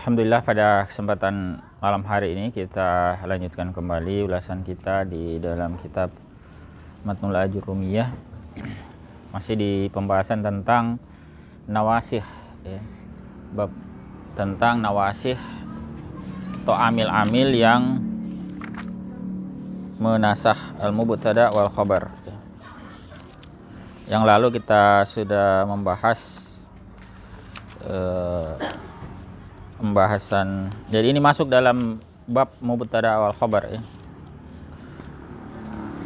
Alhamdulillah, pada kesempatan malam hari ini kita lanjutkan kembali ulasan kita di dalam kitab Matnul Ajurrumiyah. Masih di pembahasan tentang nawasih, ya. Bab tentang nawasih atau amil-amil yang menasah al-mubtada wal khabar. Yang lalu kita sudah membahas pembahasan, jadi ini masuk dalam bab mubtada wal khabar, ya.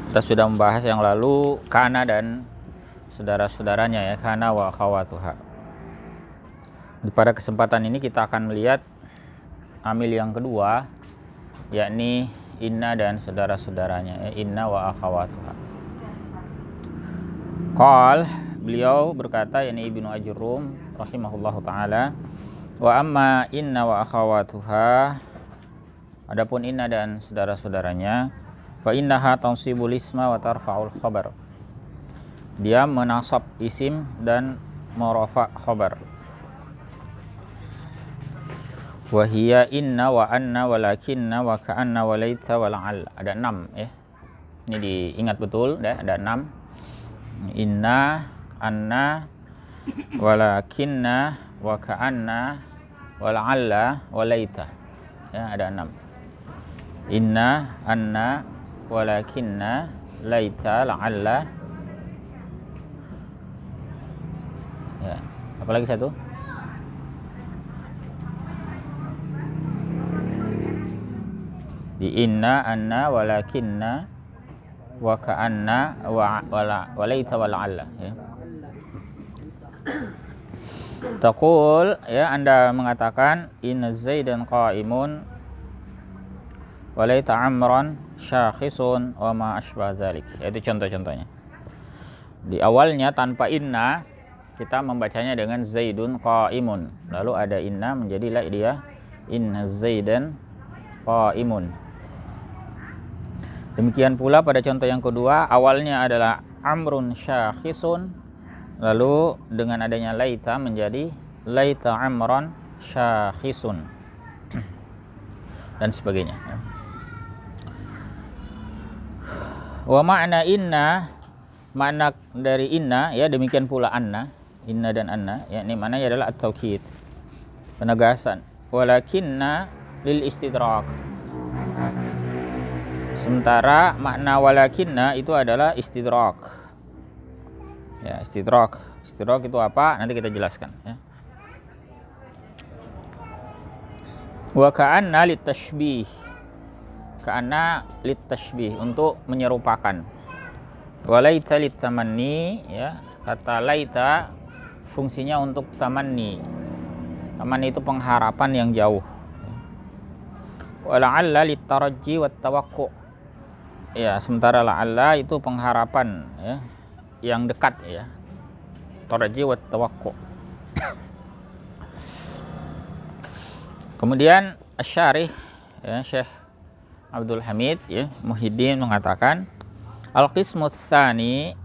Kita sudah membahas yang lalu kana dan saudara-saudaranya, ya, kana wa akhawatuha. Pada kesempatan ini kita akan melihat amil yang kedua, yakni inna dan saudara-saudaranya, ya, inna wa akhawatuha. Qal, beliau berkata, yakni Ibnu Ajurrum rahimahullahu taala, wa amma inna wa akhawatuha, adapun inna dan saudara-saudaranya, fa innaha tansibul isma wa tarfa'ul khabar, dia menasab isim dan merafa khabar. Wa hiya inna wa anna walakinna wa ka'anna wa laita wa la'al. Ada 6, ya. Ini diingat betul, ya, ada 6. Inna, anna, walakinna, wa ka'anna, wa la'alla, wa laita. Ya, ada 6. Inna, anna, walakinna, laita, la'alla. Ya, apalagi satu? Di inna, anna, walakinna, wa ka'anna, wa laita, wa la'alla, ya. Taqul, ya, Anda mengatakan inna zaidan qa'imun wa laita amran syakhisun wa ma asbah dzalik. Itu contoh-contohnya. Di awalnya tanpa inna kita membacanya dengan zaidun qa'imun. Lalu ada inna menjadi la dia inna zaidan qa'imun. Demikian pula pada contoh yang kedua, awalnya adalah amrun syakhisun, lalu dengan adanya laita menjadi laita amran syakhisun dan sebagainya. Wa ma'na inna, makna dari inna, ya, demikian pula anna, inna dan anna, yakni maknanya adalah at-taukid, penegasan. Walakinna lil istidrak. Sementara makna walakinna itu adalah istidrak. Ya, istidrak. Istidrak itu apa? Nanti kita jelaskan, ya. Wa ka'anna litashbih. Ka'anna litashbih, untuk menyerupakan. Wa laita litamanni, ya. Kata laita fungsinya untuk tamanni. Tamanni itu pengharapan yang jauh. Wa la'alla litarajji wat tawaqqa'. Ya, sementara la'alla itu pengharapan, ya, yang dekat, ya. Tarji wa tawaqqu. Kemudian asy-syarih, ya, Syekh Abdul Hamid, ya, Muhyiddin mengatakan al-qismu tsani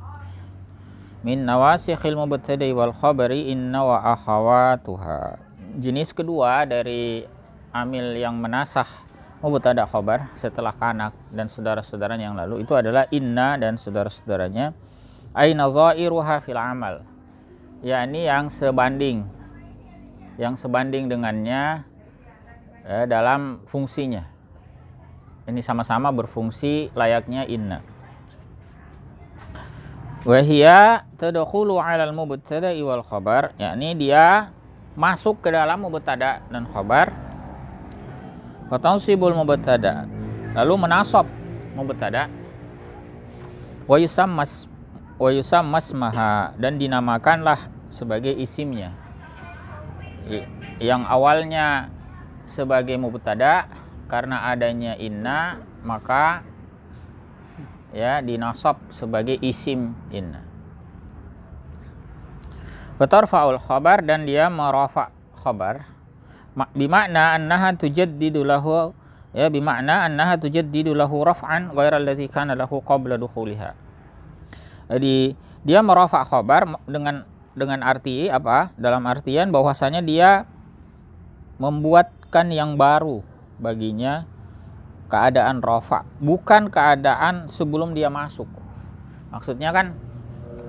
min nawasikhil mubtada'i wal khabari inna wa akhawatuha. Jenis kedua dari amil yang menasah mubtada khabar setelah kanak dan saudara-saudaranya yang lalu itu adalah inna dan saudara-saudaranya, ay nazairuha fil amal, yakni yang sebanding dengannya, ya, dalam fungsinya. Ini sama-sama berfungsi layaknya inna. Wa hiya tadkhulu 'ala al-mubtada'i wal khabar, yakni dia masuk ke dalam mubtada dan khabar. Wa tansibul mubtada, lalu menasab mubtada. Wa yusammas maha, dan dinamakanlah sebagai isimnya. Yang awalnya sebagai mubtada, karena adanya inna maka, ya, dinasab sebagai isim inna. Wa tarfa'ul khabar, dan dia merafa khabar. Bimakna annaha tujaddidu lahu, ya, bimakna annaha tujaddidu lahu raf'an ghairal ladzi kana lahu qabla dukhuliha. Jadi dia merafa khabar dengan arti apa? Dalam artian bahwasanya dia membuat mewujudkan yang baru baginya keadaan rafa, bukan keadaan sebelum dia masuk. Maksudnya kan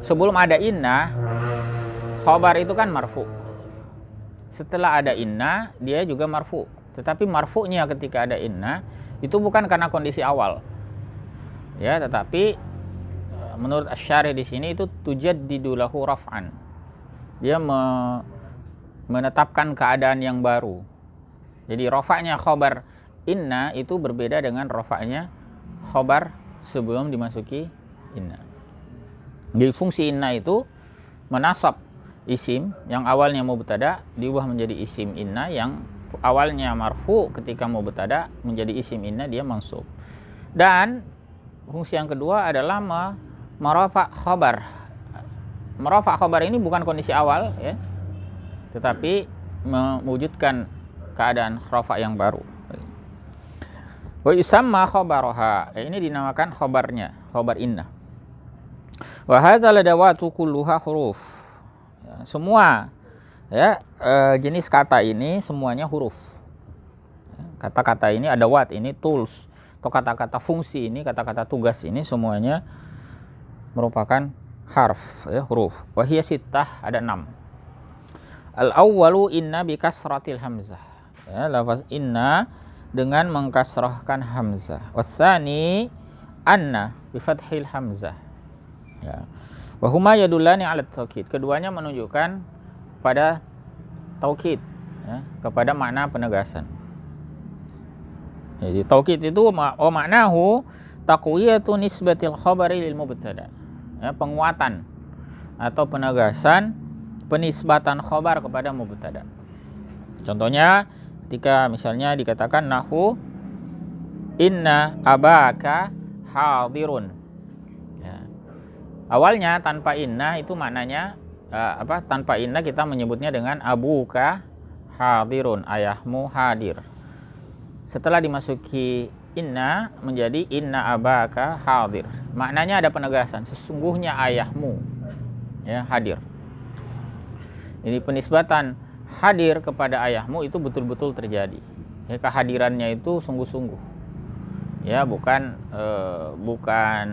sebelum ada inna, khobar itu kan marfu. Setelah ada inna, dia juga marfu. Tetapi marfu'nya ketika ada inna itu bukan karena kondisi awal. Ya, tetapi menurut Asy-Syarih di sini itu tujaddidu lahu raf'an. Dia menetapkan keadaan yang baru. Jadi rafa'nya khobar inna itu berbeda dengan rafa'nya khobar sebelum dimasuki inna. Jadi fungsi inna itu menasab isim yang awalnya mubtada diubah menjadi isim inna, yang awalnya marfu ketika mubtada menjadi isim inna, dia mansub. Dan fungsi yang kedua adalah merafa khabar. Merafa khabar ini bukan kondisi awal ya, tetapi mewujudkan keadaan rafa yang baru. Wa yusamma khabaraha, ini dinamakan khabarnya, khabar inna. Wa hadzal adawatu kulluha huruf. Ya, semua ya jenis kata ini semuanya huruf. Kata-kata ini adawat, ini tools, atau kata-kata fungsi ini, kata-kata tugas ini semuanya merupakan harf ya, huruf. Wa hiya sittah, ada 6. Al-awwalu inna bi kasratil hamzah. Ya, lafaz inna dengan mengkasrahkan hamzah. Watsani anna bi fathil hamzah. Ya. Wa huma yadullani 'ala taukid. Keduanya menunjukkan pada taukid ya, kepada makna penegasan. Jadi taukid itu maknahu taqwiyatu nisbatil khabari lil mubtada. Ya, penguatan atau penegasan penisbatan khabar kepada mubtada. Contohnya ketika misalnya dikatakan nahu inna abaka hadirun. Ya. Awalnya tanpa inna itu maknanya tanpa inna kita menyebutnya dengan abuka hadirun, ayahmu hadir. Setelah dimasuki inna menjadi inna abaka hadir. Maknanya ada penegasan, sesungguhnya ayahmu ya hadir. Ini penisbatan hadir kepada ayahmu itu betul-betul terjadi. Ya, kehadirannya itu sungguh-sungguh. Ya, bukan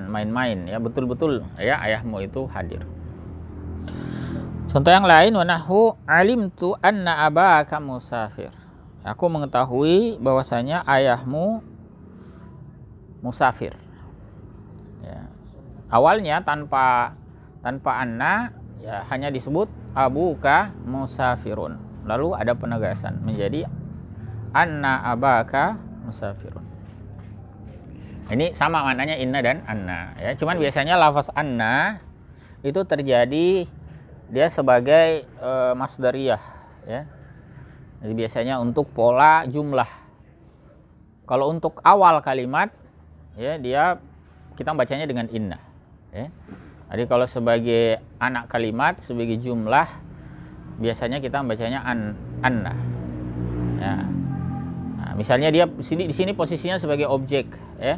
main-main ya, betul-betul ya ayahmu itu hadir. Contoh yang lain, wa nahu alimtu anna abaka musafir. Aku mengetahui bahwasanya ayahmu musafir. Ya. Awalnya tanpa anna ya, hanya disebut abuka musafirun. Lalu ada penegasan menjadi anna abaka musafirun. Ini sama maknanya inna dan anna ya. Cuman biasanya lafaz anna itu terjadi dia sebagai masdariyah ya. Jadi biasanya untuk pola jumlah. Kalau untuk awal kalimat ya dia kita bacanya dengan inna ya. Jadi kalau sebagai anak kalimat, sebagai jumlah biasanya kita bacanya anna ya. Nah, misalnya dia di sini posisinya sebagai objek ya.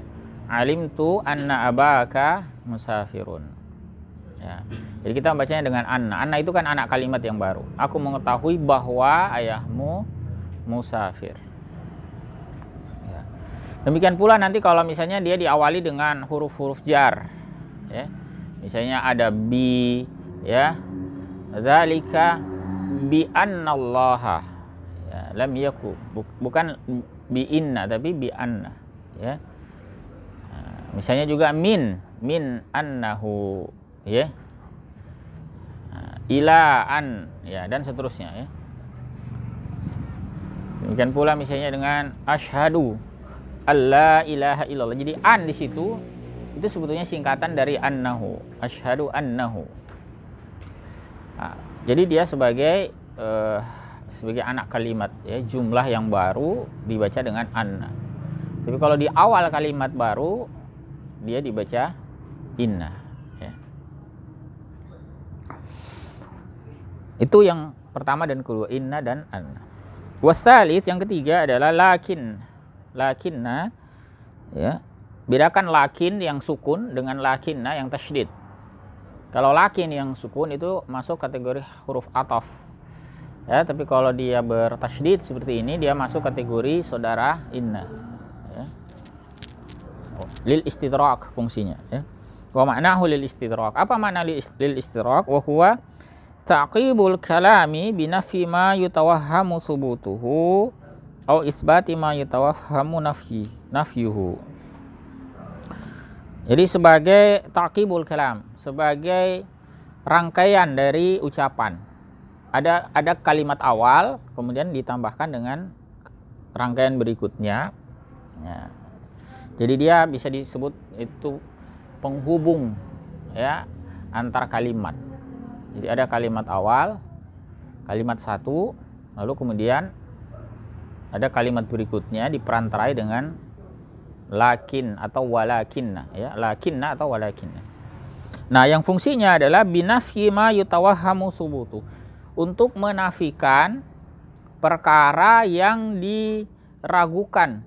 Alimtu anna abaka musafirun. Ya. Jadi kita bacanya dengan anna. Anna itu kan anak kalimat yang baru. Aku mengetahui bahwa ayahmu musafir. Ya. Demikian pula nanti kalau misalnya dia diawali dengan huruf-huruf jar. Ya. Misalnya ada bi, ya, zalika bi annallaha. Ya, lam yaku. Bukan bi inna tapi bi anna. Ya. Misalnya juga min annahu ya, ila an ya, dan seterusnya ya. Demikian pula misalnya dengan asyhadu alla ilaha illallah. Jadi an di situ itu sebetulnya singkatan dari annahu, asyhadu annahu. Nah, jadi dia sebagai anak kalimat ya, jumlah yang baru dibaca dengan anna. Tapi kalau di awal kalimat baru dia dibaca inna ya. Itu yang pertama dan kedua, inna dan anna. Wasalis yang ketiga adalah lakinna ya. Bedakan lakin yang sukun dengan lakinna yang tasydid. Kalau lakin yang sukun itu masuk kategori huruf ataf. Ya, tapi kalau dia bertasydid seperti ini, dia masuk kategori saudara inna. Ya. Lil istidrak fungsinya. Ya. Wa ma'nahu lil istidrak. Apa makna lil istidrak? Wa huwa ta'qibul kalami binafi ma yutawahhamu subutuhu au isbati ma yutawahhamu nafyuhu. Jadi sebagai ta'qibul kalam, sebagai rangkaian dari ucapan. Ada kalimat awal, kemudian ditambahkan dengan rangkaian berikutnya. Ya. Jadi dia bisa disebut itu penghubung, ya, antar kalimat. Jadi ada kalimat awal, kalimat satu, lalu kemudian ada kalimat berikutnya diperantarai dengan lakin atau walakinna, ya, lakinna atau walakinna. Nah, yang fungsinya adalah binafyi ma yutawahhamu subutu, untuk menafikan perkara yang diragukan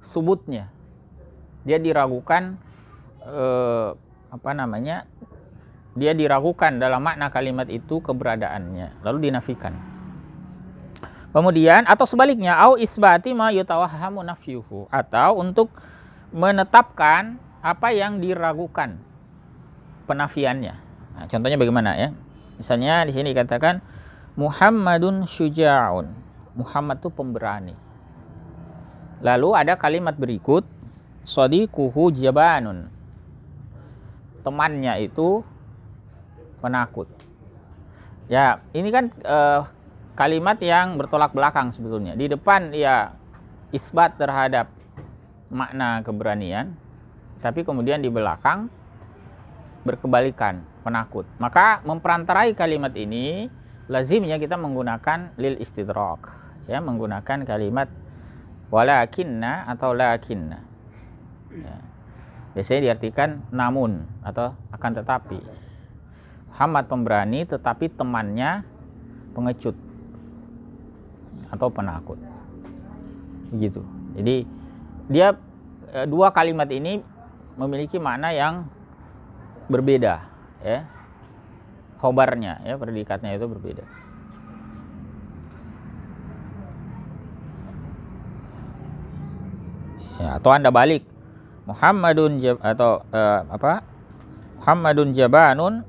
subutnya. Dia diragukan dia diragukan dalam makna kalimat itu keberadaannya, lalu dinafikan. Kemudian atau sebaliknya, au isbati ma yutawahhamu nafyuhu, atau untuk menetapkan apa yang diragukan penafiannya. Nah, contohnya bagaimana ya? Misalnya di sini dikatakan Muhammadun syuja'un. Muhammad itu pemberani. Lalu ada kalimat berikut, sadiquhu jabanun. Temannya itu penakut. Ya, ini kan kalimat yang bertolak belakang sebetulnya. Di depan ya isbat terhadap makna keberanian, tapi kemudian di belakang berkebalikan, penakut. Maka memperantarai kalimat ini lazimnya kita menggunakan lil istidrak, ya, menggunakan kalimat walakinna atau lakinna. Ya. Biasanya diartikan namun atau akan tetapi. Muhammad pemberani tetapi temannya pengecut atau penakut. Begitu. Jadi dia dua kalimat ini memiliki makna yang berbeda, ya. Khobarnya, ya, predikatnya itu berbeda. Ya, atau Anda balik Muhammadun Muhammadun jabanun,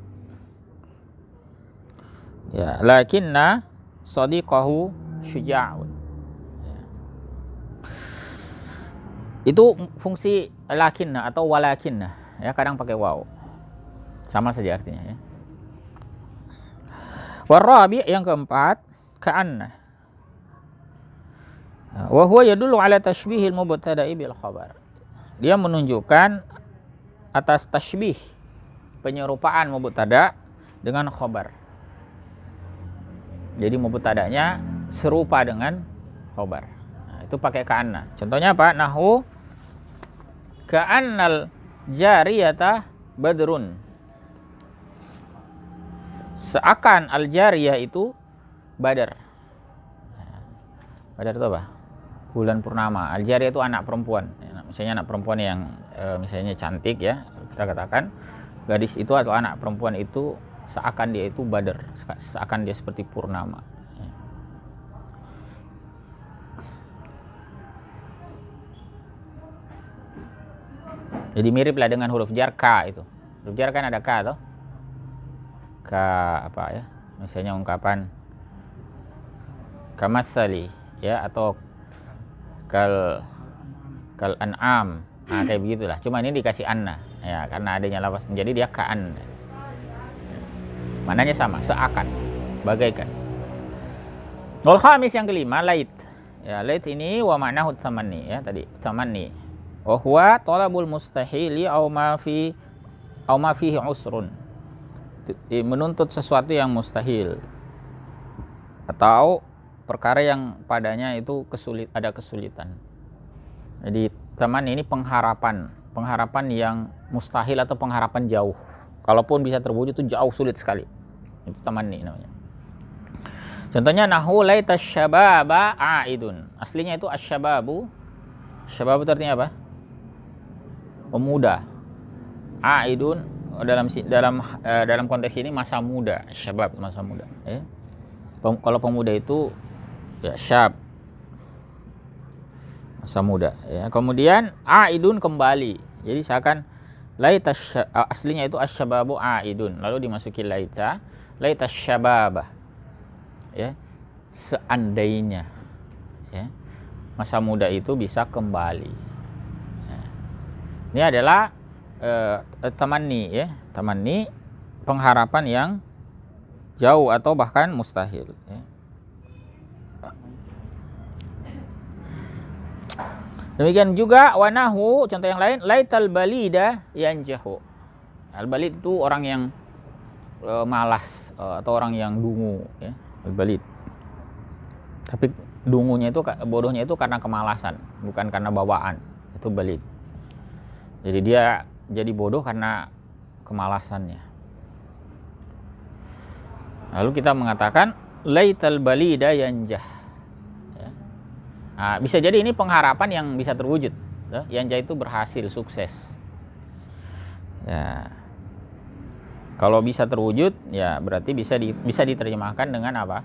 ya, lakinna sadiqahu syuja'un. Ya. Itu fungsi lakinna atau walakinna, ya, kadang pakai waw. Sama saja artinya, ya. Warabi, yang keempat, ka'anna. Wa huwa yadullu ala tashbihil mubtada'i bil khabar. Dia menunjukkan atas tashbih, penyerupaan mubtada dengan khabar. Jadi mubtadanya serupa dengan khabar. Nah, itu pakai ka'anna. Contohnya apa? Nahwu ka'annal jariyata badrun. Seakan al-jariyah itu badar. Badar itu apa? Bulan purnama. Al-jariyah itu anak perempuan. Misalnya anak perempuan yang misalnya cantik, ya, kita katakan gadis itu atau anak perempuan itu seakan dia itu badar, seakan dia seperti purnama. Jadi miriplah dengan huruf jar ka itu. Huruf jar kan ada ka toh? Ka apa ya? Misalnya ungkapan kamatsali, ya, atau kal an'am. Nah, kayak begitulah. Cuma ini dikasih anna, ya, karena adanya lafaz menjadi dia ka'an. Maknanya sama, seakan, bagaikan. Wal khamis, yang kelima, lait. Ya, lait ini wa ma'nahu tamanni, ya, tadi tamanni. Wa huwa talabul mustahili au ma fihi usrun. Menuntut sesuatu yang mustahil atau perkara yang padanya itu ada kesulitan. Jadi tamanni ini pengharapan yang mustahil atau pengharapan jauh. Kalaupun bisa terwujud itu jauh, sulit sekali. Itu tamanni namanya. Contohnya nahwu laita syababa aidun. Aslinya itu asyababu. Syababu itu artinya apa? Pemuda. Aidun dalam konteks ini masa muda. Syabab, masa muda, ya. Kalau pemuda itu ya syab, masa muda ya. Kemudian aidun, kembali. Jadi seakan laita, aslinya itu asyababu aidun, lalu dimasuki laita syababah ya, seandainya ya masa muda itu bisa kembali ya. Ini adalah tamanni ya, tamanni, pengharapan yang jauh atau bahkan mustahil ya. Demikian juga wanahu, contoh yang lain, laital balida yanjahu. Al-balid itu orang yang malas atau orang yang dungu ya, al-balid. Tapi dungunya itu, bodohnya itu karena kemalasan, bukan karena bawaan. Itu balid. Jadi dia jadi bodoh karena kemalasannya. Lalu kita mengatakan laital balida yanjah. Nah, bisa jadi ini pengharapan yang bisa terwujud. Yanjah itu berhasil, sukses. Ya. Kalau bisa terwujud, ya berarti bisa diterjemahkan dengan apa?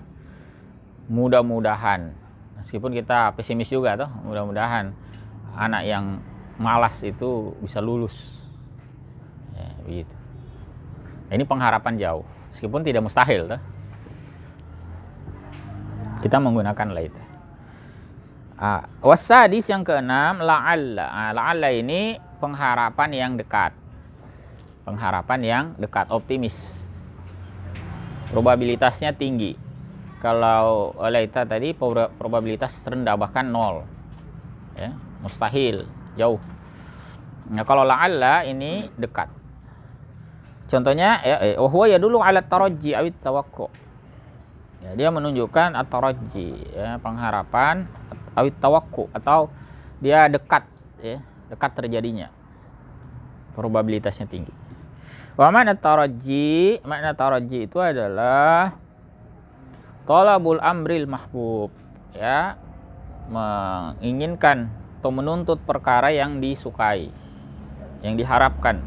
Mudah-mudahan. Meskipun kita pesimis juga toh, mudah-mudahan anak yang malas itu bisa lulus. Ya, begitu. Ini pengharapan jauh, meskipun tidak mustahil toh. Kita menggunakan laita. Wasadis yang keenam, la'alla. La'alla ini pengharapan yang dekat. Pengharapan yang dekat, optimis. Probabilitasnya tinggi. Kalau laita tadi probabilitas rendah, bahkan 0. Ya, mustahil, jauh. Nah, kalau la'alla ini dekat. Contohnya wa huwa yadullu 'ala tarajji awit tawaqqu. Ya, dia menunjukkan at-tarajji ya, pengharapan awit tawaqqu, atau dia dekat ya, dekat terjadinya. Probabilitasnya tinggi. Wa makna tarajji, makna tarajji itu adalah talabul amril mahbub ya, menginginkan atau menuntut perkara yang disukai, yang diharapkan.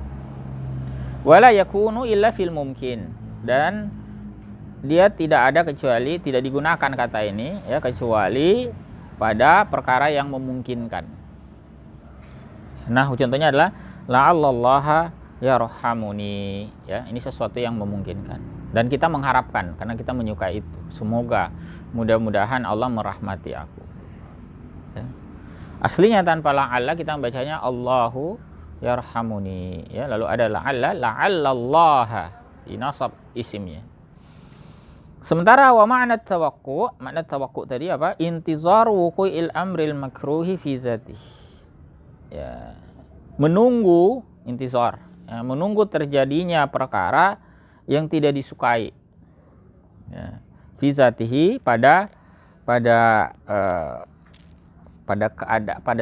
Wala yakunu illa fil mumkin, dan dia tidak ada kecuali, tidak digunakan kata ini ya, kecuali pada perkara yang memungkinkan. Nah, contohnya adalah la'allallaha yarhamuni ya, ini sesuatu yang memungkinkan dan kita mengharapkan karena kita menyukai itu. Semoga, mudah-mudahan Allah merahmati aku. Ya. Aslinya tanpa la'alla kita membacanya Allahu yarhamuni ya, lalu ada la'allallaha dinasab isimnya. Sementara wa makna tawaqqu, makna tawaqqu tadi apa? Intizar wuqu'il amril makruhi fi zatihi. Ya, menunggu, intizar, ya, menunggu terjadinya perkara yang tidak disukai. Ya, fi zatihi, pada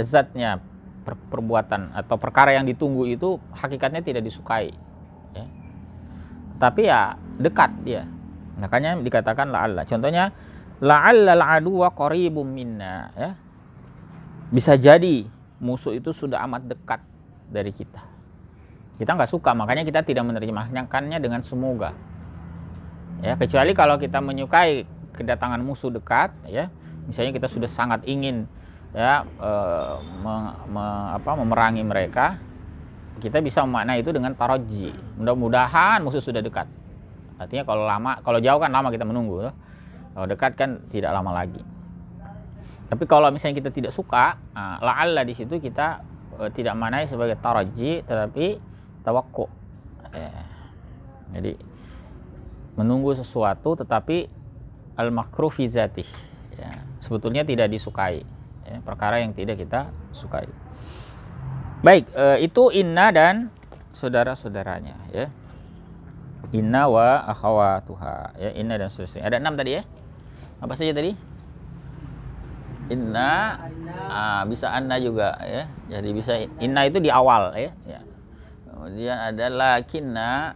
zatnya perbuatan atau perkara yang ditunggu itu hakikatnya tidak disukai. Ya. Tapi ya dekat dia. Makanya dikatakan la'alla. Contohnya la'allal aduwa qaribum minna ya. Bisa jadi musuh itu sudah amat dekat dari kita. Kita nggak suka, makanya kita tidak menerjemahkannya dengan semoga. Ya, kecuali kalau kita menyukai kedatangan musuh dekat ya. Misalnya kita sudah sangat ingin ya memerangi mereka, kita bisa memaknai itu dengan taraji. Mudah-mudahan musuh sudah dekat. Artinya kalau jauh kan lama kita menunggu, kalau dekat kan tidak lama lagi. Tapi kalau misalnya kita tidak suka, la'alla di situ kita tidak manai sebagai taraji, tetapi tawaqqu. Jadi menunggu sesuatu tetapi al-makruh fi zatih. Ya, sebetulnya tidak disukai, ya, perkara yang tidak kita sukai. Baik, itu inna dan saudara-saudaranya ya. Inna wa akhawatuha ya, inna dan seterusnya. Ada 6 tadi ya. Apa saja tadi? Inna, bisa anna juga ya. Jadi bisa inna itu di awal ya. Kemudian ada lakinna,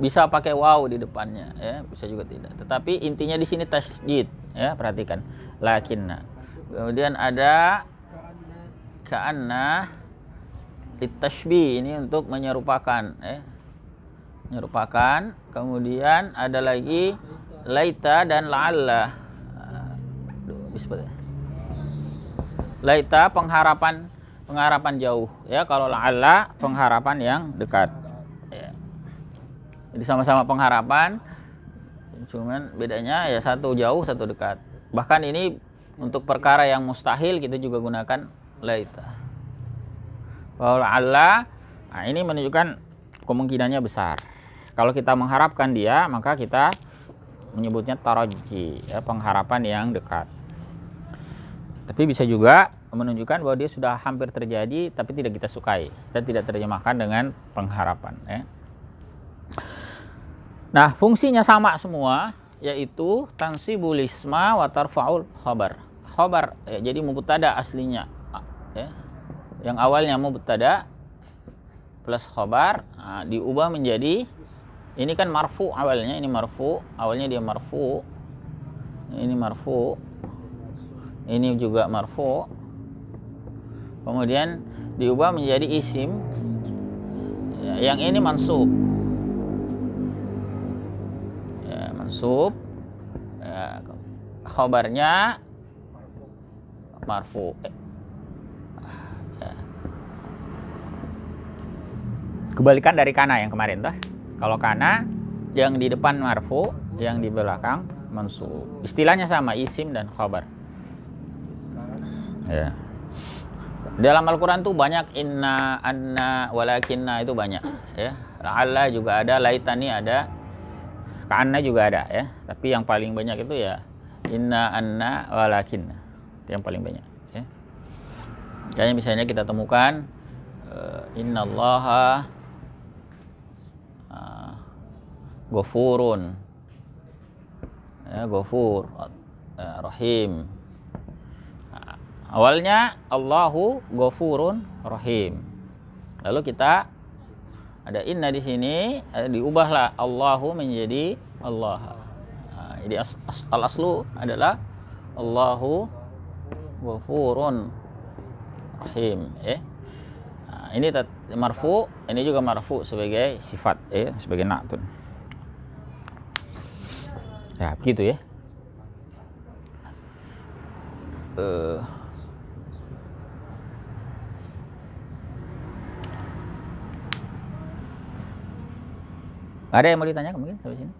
bisa pakai waw di depannya ya, bisa juga tidak. Tetapi intinya di sini tasydid ya, perhatikan. Lakinna. Kemudian ada ka'anna litashbih, ini untuk menyerupakan ya. Menyerupakan. Kemudian ada lagi laita dan la'alla. Laita pengharapan jauh ya, kalau la'alla pengharapan yang dekat ya. Jadi sama-sama pengharapan, cuman bedanya ya satu jauh satu dekat. Bahkan ini untuk perkara yang mustahil kita juga gunakan laita. Kalau la'alla, nah ini menunjukkan kemungkinannya besar. Kalau kita mengharapkan dia, maka kita menyebutnya taraji ya, pengharapan yang dekat. Tapi bisa juga menunjukkan bahwa dia sudah hampir terjadi tapi tidak kita sukai dan tidak terjemahkan dengan pengharapan ya. Nah, fungsinya sama semua, yaitu tansibul isma wa tarfa'ul khabar. Khabar ya, jadi mubtada aslinya ya. Yang awalnya mubtada plus khabar, nah, diubah menjadi, ini kan marfu awalnya, ini marfu, awalnya dia marfu. Ini marfu. Ini juga marfu. Kemudian diubah menjadi isim. Ya, yang ini mansub. Ya, mansub. Ya, khabarnya marfu. Ya. Kebalikan dari kana yang kemarin tuh. Kalau kana yang di depan marfu, yang di belakang mansub. Istilahnya sama, isim dan khabar. Ya. Dalam Al-Quran tuh banyak inna, anna, walakinna, itu banyak ya. La'alla juga ada, laitani ada, ka'anna juga ada ya. Tapi yang paling banyak itu ya inna, anna, walakinna. Itu yang paling banyak ya. Kayak misalnya kita temukan innallaha ghafurun ya, ghafur rahim. Awalnya Allahu ghafurun rahim. Lalu kita ada inna di sini, diubahlah Allahu menjadi Allah. Nah, jadi al-aslu adalah Allahu ghafurun rahim ya. Nah, ini marfu, ini juga marfu sebagai sifat ya, sebagai na'tun. Ya, begitu ya. Ada yang mau ditanya mungkin sampai sini?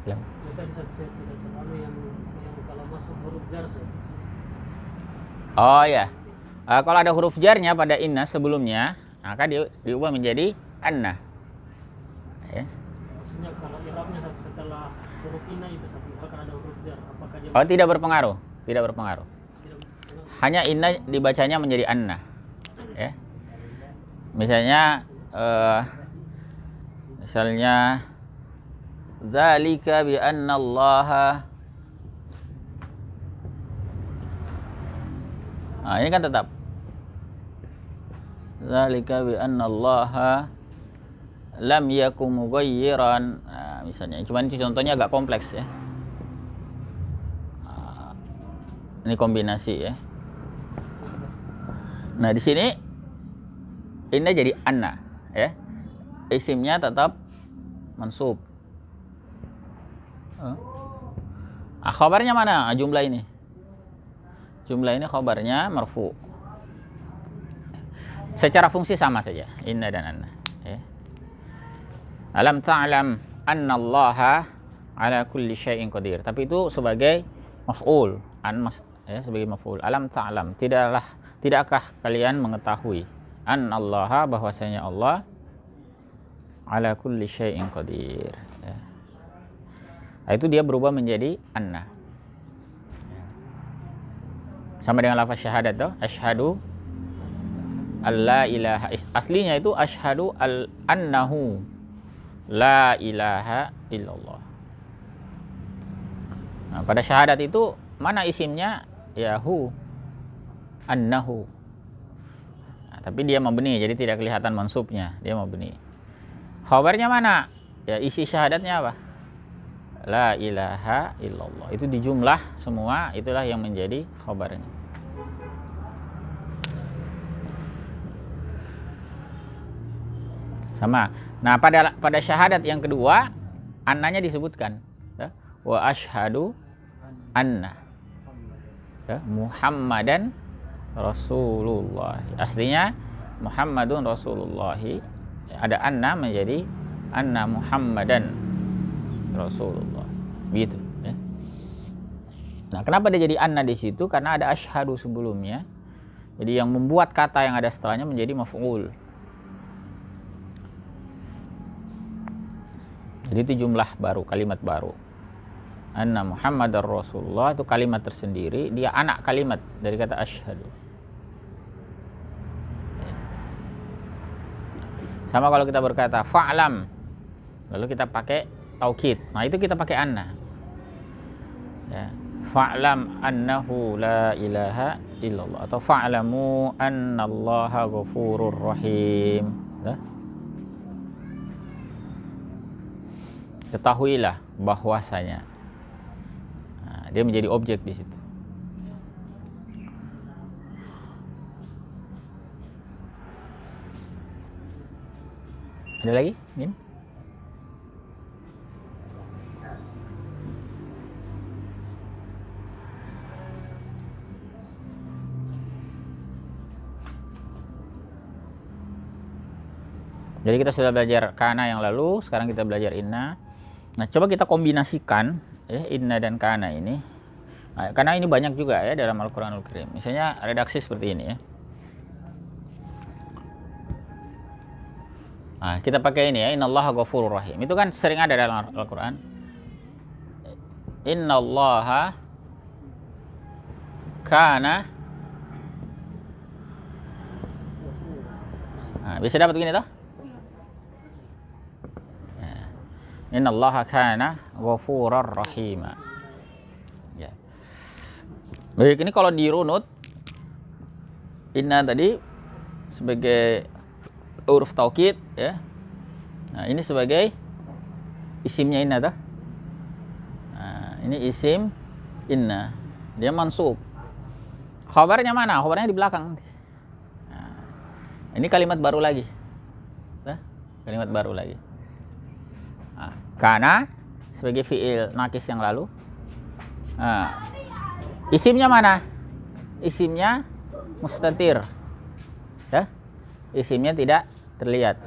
Belum. Oh ya. Kalau ada huruf jarnya pada inna sebelumnya, maka diubah menjadi anna. Ya. Maksudnya kalau i'rabnya setelah huruf inna itu akan ada huruf jar, apakah dia? Oh, tidak berpengaruh, tidak berpengaruh. Hanya inna dibacanya menjadi anna. Ya. Misalnya zalika bi anna allaha, nah ini kan tetap zalika bi anna allaha lam yakum mughayyiran. Nah, misalnya cuman itu contohnya agak kompleks ya. Ini kombinasi ya. Nah, di sini ini jadi anna ya. Isimnya tetap mansub. Khabarnya mana? Jumlah ini. Jumlah ini khabarnya marfu. Secara fungsi sama saja, inna dan anna. Ya. Alam ta'lam anna allaha ala kulli syai'in qadir. Tapi itu sebagai maf'ul, ya, sebagai maf'ul. Alam ta'lam, tidakkah kalian mengetahui anna allaha, bahwasanya Allah ala kulli syai'in qadir ya. Nah, itu dia berubah menjadi anna. Sama dengan lafaz syahadat tuh, asyhadu alla ilaha, aslinya itu asyhadu annahu la ilaha illallah. Nah, pada syahadat itu mana isimnya? Yahu, annahu. Nah, tapi dia mabni, jadi tidak kelihatan mansubnya, dia mabni. Khabarnya mana? Ya, isi syahadatnya apa? La ilaha illallah. Itu dijumlah semua, itulah yang menjadi khabarnya. Sama. Nah, pada syahadat yang kedua annanya disebutkan, ya. Wa asyhadu anna, ya, Muhammadan Rasulullah. Aslinya Muhammadun Rasulullah. Ada anna menjadi anna Muhammadan Rasulullah. Gitu, ya. Nah, kenapa dia jadi anna di situ? Karena ada asyhadu sebelumnya. Jadi yang membuat kata yang ada setelahnya menjadi maf'ul. Jadi itu jumlah baru, kalimat baru. Anna Muhammadar Rasulullah itu kalimat tersendiri, dia anak kalimat dari kata asyhadu. Sama kalau kita berkata fa'lam, lalu kita pakai taukid. Nah, itu kita pakai anna. Ya. Fa'lam annahu la ilaha illallah atau fa'lamu annallaha ghafurur rahim. Ya. Ketahuilah bahwasanya. Nah, dia menjadi objek di situ. Ada lagi? Ini? Jadi kita sudah belajar kana yang lalu, sekarang kita belajar inna. Nah, coba kita kombinasikan ya, inna dan kana ini. Nah, karena ini banyak juga ya dalam Al-Qur'anul Karim. Misalnya redaksi seperti ini ya. Nah, kita pakai ini ya, innallaha ghafurur rahim. Itu kan sering ada dalam Al-Qur'an. Innallaha kana. Nah, bisa dapat gini toh? Innallaha kana ghafurar rahima. Ya. Baik, ini kalau dirunut inna tadi sebagai huruf taukid ya. Nah, ini sebagai isimnya inna dah. Nah, ini isim inna. Dia mansub. Khabarnya mana? Khabarnya di belakang. Nah, ini kalimat baru lagi. Nah, kalimat baru lagi. Nah, kana sebagai fi'il nakis yang lalu. Nah, isimnya mana? Isimnya mustatir. Ya. Isimnya tidak terlihat.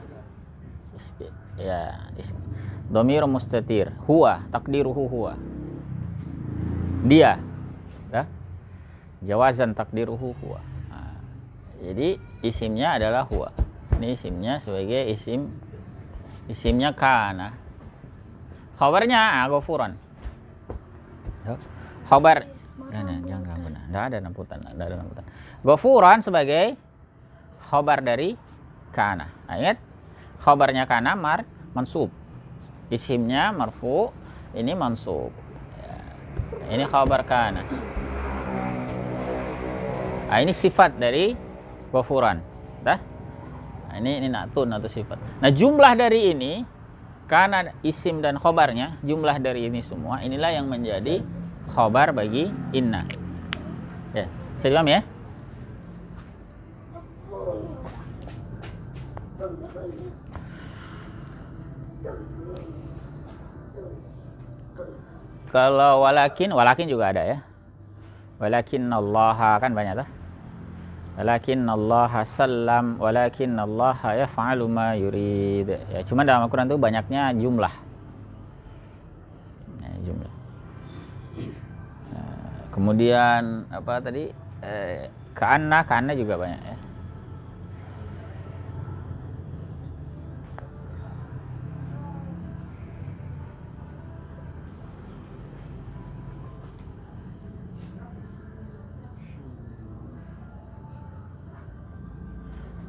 Ya, dhamir mustatir. Huwa, takdiruhu huwa. Dia. Ya. Jawazan takdiruhu huwa. Nah, jadi isimnya adalah huwa. Ini isimnya sebagai isimnya kana. Khabarnya ghafuran. Khabar jangan ganggu. Enggak ada namputan, Ghafuran sebagai khabar dari kana. Nah, ingat khabarnya kana mansub. Isimnya marfu, ini mansub. Ya. Ini khabar kana. Nah, ini sifat dari ghafuran. Dah? Nah, ini natun atau sifat. Nah, jumlah dari ini karena isim dan khobarnya, jumlah dari ini semua, inilah yang menjadi khobar bagi inna. Ya, bisa dipahami ya? Kalau walakin juga ada ya. Walakin Allah kan banyak lah. Walakin Allah sallam, walakin Allah yaf'alu ma yurid. Ya, cuma dalam Al-Qur'an itu banyaknya jumlah. Ya, jumlah. Kemudian apa tadi? Ka'anna juga banyak ya.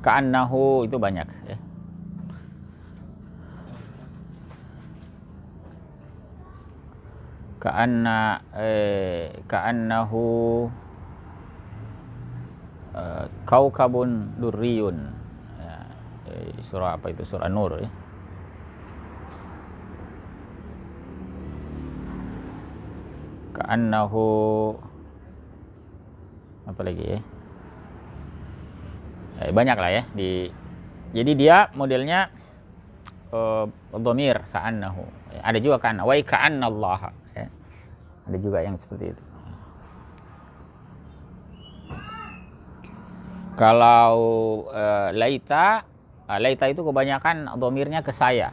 Ka'annahu itu banyak ya. Ka'annahu kaukabun durriyun ya, surah apa itu, surah Nur ya. Ka'annahu apa lagi ya, banyak lah ya jadi dia modelnya dhamir ka'annahu. Ada juga ka'anna, wa ka'annallaha, ya. Ada juga yang seperti itu. Kalau laita itu kebanyakan dhamirnya ke saya.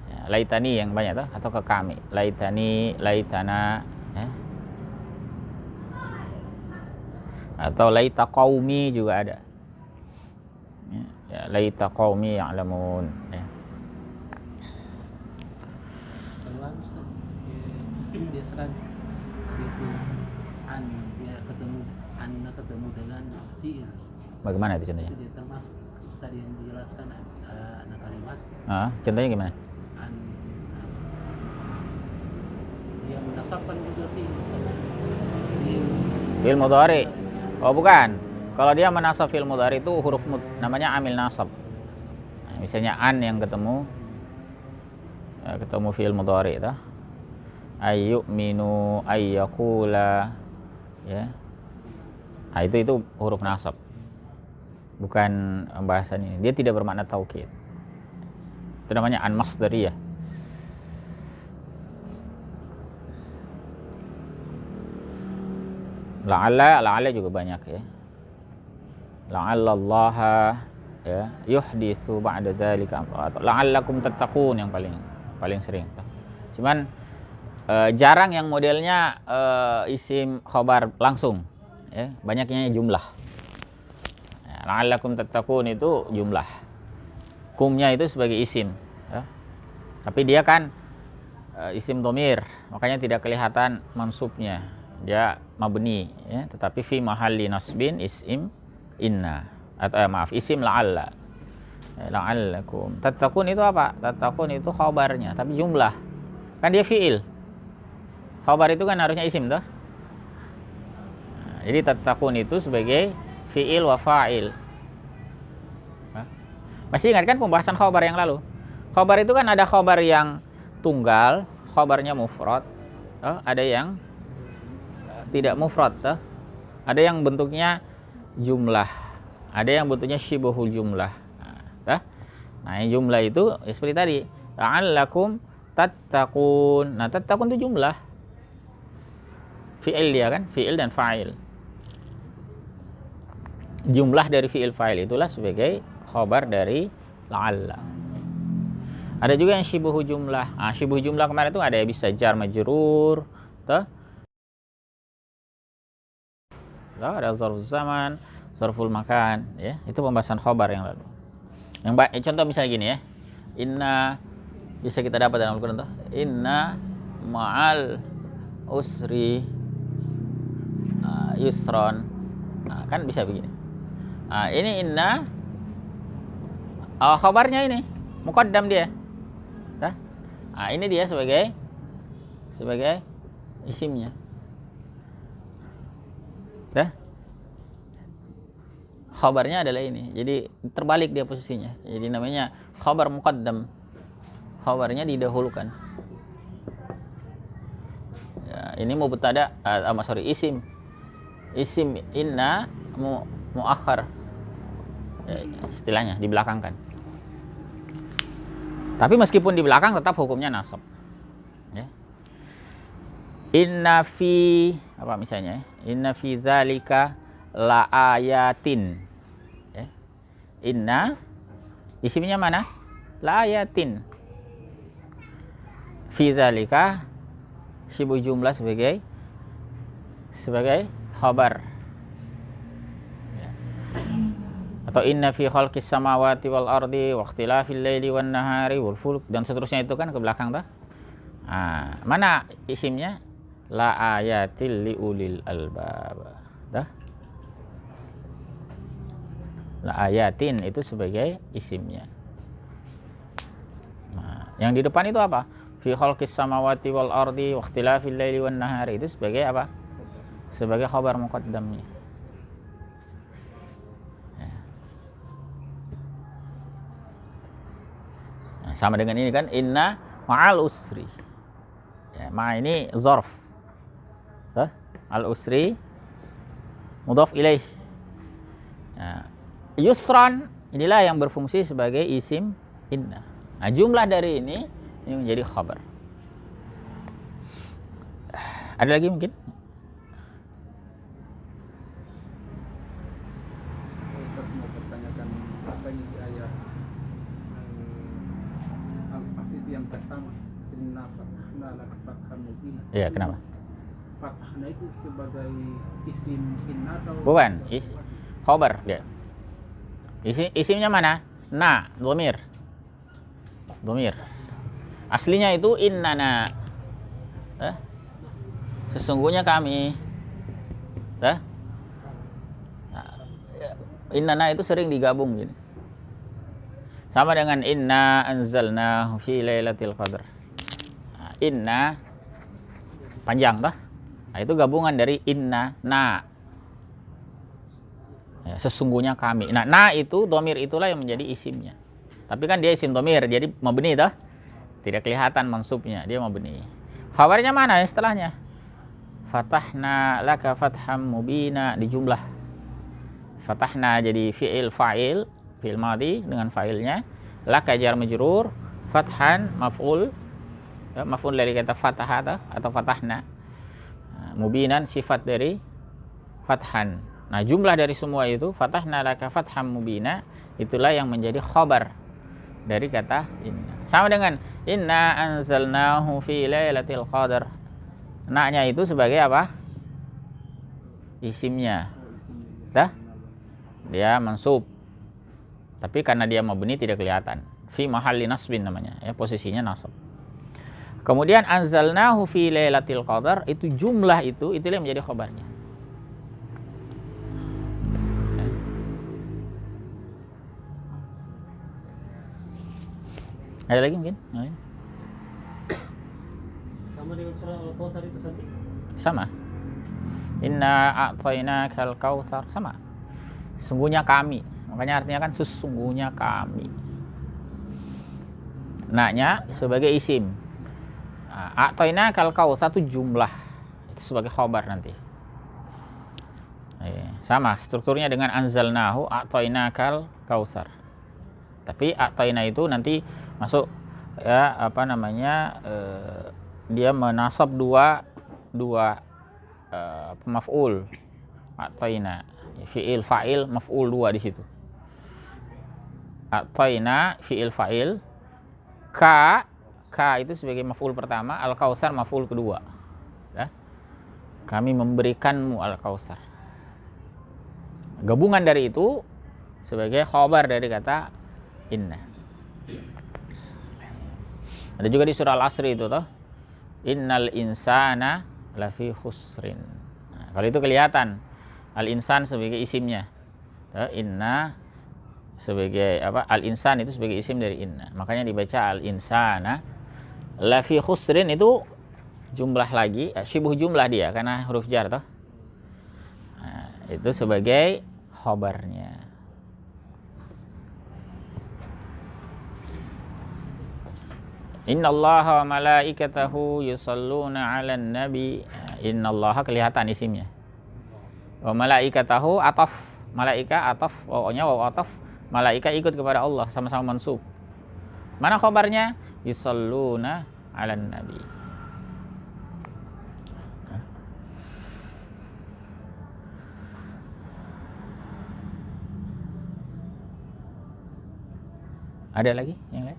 Ya, laitani yang banyak tuh, atau ke kami. Laitani, laitana, ya. Atau laita qaumi juga ada. Ya, laita qaumi ya'lamun, ya. Biasakan itu ketemu dengan fi'il. Bagaimana itu contohnya? Jadi termasuk tadi yang dijelaskan anak kalimat. Contohnya gimana? Dia menasabkan juga fi'il. Fi'il mudhari. Oh bukan. Kalau dia menasab fi'il mudhari itu huruf namanya amil nasab. Nah, misalnya an yang ketemu fi'il mudhari itu. Ayyuminu ayyakula, ya. Nah, itu huruf nasab. Bukan pembahasan ini. Dia tidak bermakna taukid. Itu namanya an masdariyah. La'alla juga banyak, ya. La'allallaha, ya, yuhditsu ba'da dzalika atau la'allakum tattaqun yang paling sering. Cuman jarang yang modelnya isim khabar langsung, ya. Banyaknya jumlah. Ya, la'allakum tattaqun itu jumlah. Kumnya itu sebagai isim, ya. Tapi dia kan isim dhamir, makanya tidak kelihatan mansubnya. Dia mabni, ya, tetapi fi mahalli nasbin isim inna atau isim la'alla. La'allakum tattaqun itu apa? Tattaqun itu khabarnya, tapi jumlah. Kan dia fi'il. Khabar itu kan harusnya isim tuh. Nah, jadi tattaqun itu sebagai fi'il wa fa'il. Masih ingat kan pembahasan khabar yang lalu? Khabar itu kan ada khabar yang tunggal, khabarnya mufrad, ada yang tidak mufrad, ada yang bentuknya jumlah, ada yang bentuknya syibhul jumlah. Nah, yang jumlah itu ya seperti tadi, la'allakum tattaqun. Nah, tattaqun itu jumlah. Fi'il dia kan, fi'il dan fa'il. Jumlah dari fi'il fa'il itulah sebagai khabar dari la'alla. Ada juga yang syibhu jumlah. Syibhu jumlah kemarin itu ada yang bisa jar majrur, ada zarf zaman, zarful makan, ya. Itu pembahasan khabar yang lalu. Contoh misalnya gini, ya. Inna bisa kita dapat dalam Al-Qur'an tuh. Inna ma'al usri yusron. Nah, kan bisa begini. Ini inna khabarnya ini muqaddam dia. Ini dia sebagai isimnya. Khabarnya adalah ini. Jadi terbalik dia posisinya. Jadi namanya khabar muqaddam. Khabarnya didahulukan. Ya, ini mubtada, isim. Isim inna muakhar. Ya, istilahnya dibelakangkan. Tapi meskipun di belakang tetap hukumnya nasab. Ya. Inna fi apa misalnya? Inna fi zalika la ayatin. Ya. Inna isimnya mana? La ayatin. Fi zalika syibhu jumlah sebagai khabar. Ya. Atau inna fi khalqis samawati wal ardi wa ikhtilafil laili wan nahari wal fulk dan seterusnya itu kan ke belakang tuh. Mana isimnya? La ayatil liulil albab. La ayatin itu sebagai isimnya. Nah, yang di depan itu apa? Fi khalqis samawati wal ardi wa ikhtilafil laili wan nahari itu sebagai apa? Sebagai khabar muqaddamnya. Ya. Nah, sama dengan ini kan inna ma'al usri. Ya, ma ini zarf. Al usri mudhaf ilaih. Ya. Yusran inilah yang berfungsi sebagai isim inna. Nah, jumlah dari ini menjadi khabar. Ada lagi mungkin? Ustaz mau pertanyakan apa ini di ayat Al-Fatih itu yang pertama, inna fathahna laka fathan mubina. Iya, kenapa? Fathahna itu sebagai isim inna atau Bukan, khabar dia. Isimnya mana? Na, dhamir. Dhamir. Aslinya itu innana. Sesungguhnya kami. Innana itu sering digabung gitu. Sama dengan inna anzalnahu fi lailatul qadar. Nah, inna panjang toh? Nah, itu gabungan dari inna, na. Ya, sesungguhnya kami. Nah, na itu dhamir itulah yang menjadi isimnya. Tapi kan dia isim dhamir, jadi mabni toh? Tidak kelihatan mansubnya, dia mabni. Khabarnya mana ya setelahnya? Fatahna laka fatham mubina, di jumlah. Fatahna jadi fi'il fa'il, fi'il madhi dengan fa'ilnya. Laka jar majrur, fathan maf'ul. Ya, maf'ul dari kata fatah atau fatahna. Nah, mubinan sifat dari fathan. Nah, jumlah dari semua itu fatahna laka fatham mubina, itulah yang menjadi khabar dari kata inna. Sama dengan inna anzalnahu fi lailatul qadar. Na-nya itu sebagai apa? Isimnya. Dah? Dia mansub. Tapi karena dia mabni tidak kelihatan. Fi mahalli nasbin namanya, ya, posisinya nasab. Kemudian anzalnahu fi lailatul qadar, itu jumlah itu itulah yang menjadi khabarnya. Ada lagi mungkin? Sama dengan surah Al-Kautsar itu sendiri. Sama. Inna a'tainakal kautsar, sama. Sesungguhnya kami. Makanya artinya kan sesungguhnya kami. Naknya sebagai isim. A'tainakal kautsar itu jumlah. Itu sebagai khabar nanti. Sama strukturnya dengan anzalnahu a'tainakal kautsar. Tapi a'taina itu nanti masuk ya apa namanya dia menasab dua maf'ul. A'taina fi'il fa'il maf'ul dua di situ. A'taina fi'il fa'il, ka itu sebagai maf'ul pertama, al-kautsar maf'ul kedua. Ya. Kami memberikanmu al-kautsar. Gabungan dari itu sebagai khabar dari kata inna. Ada juga di surah Al-Asr itu toh, innal insana lafi khusrin. Nah, kalau itu kelihatan al-insan sebagai isimnya. Inna sebagai apa? Al-insan itu sebagai isim dari inna. Makanya dibaca al-insana lafi khusrin, itu jumlah lagi, syibuh jumlah dia karena huruf jar toh. Nah, itu sebagai khabarnya. Innallaha wa malaikatahu yusalluna 'alan nabi. Innallaha kelihatan isimnya. Wa malaikatahu ataf, malaika ataf, wawnya waw ataf, malaika ikut kepada Allah, sama-sama mansub. Mana khabarnya? Yusalluna 'alan nabi. Ada lagi yang lain?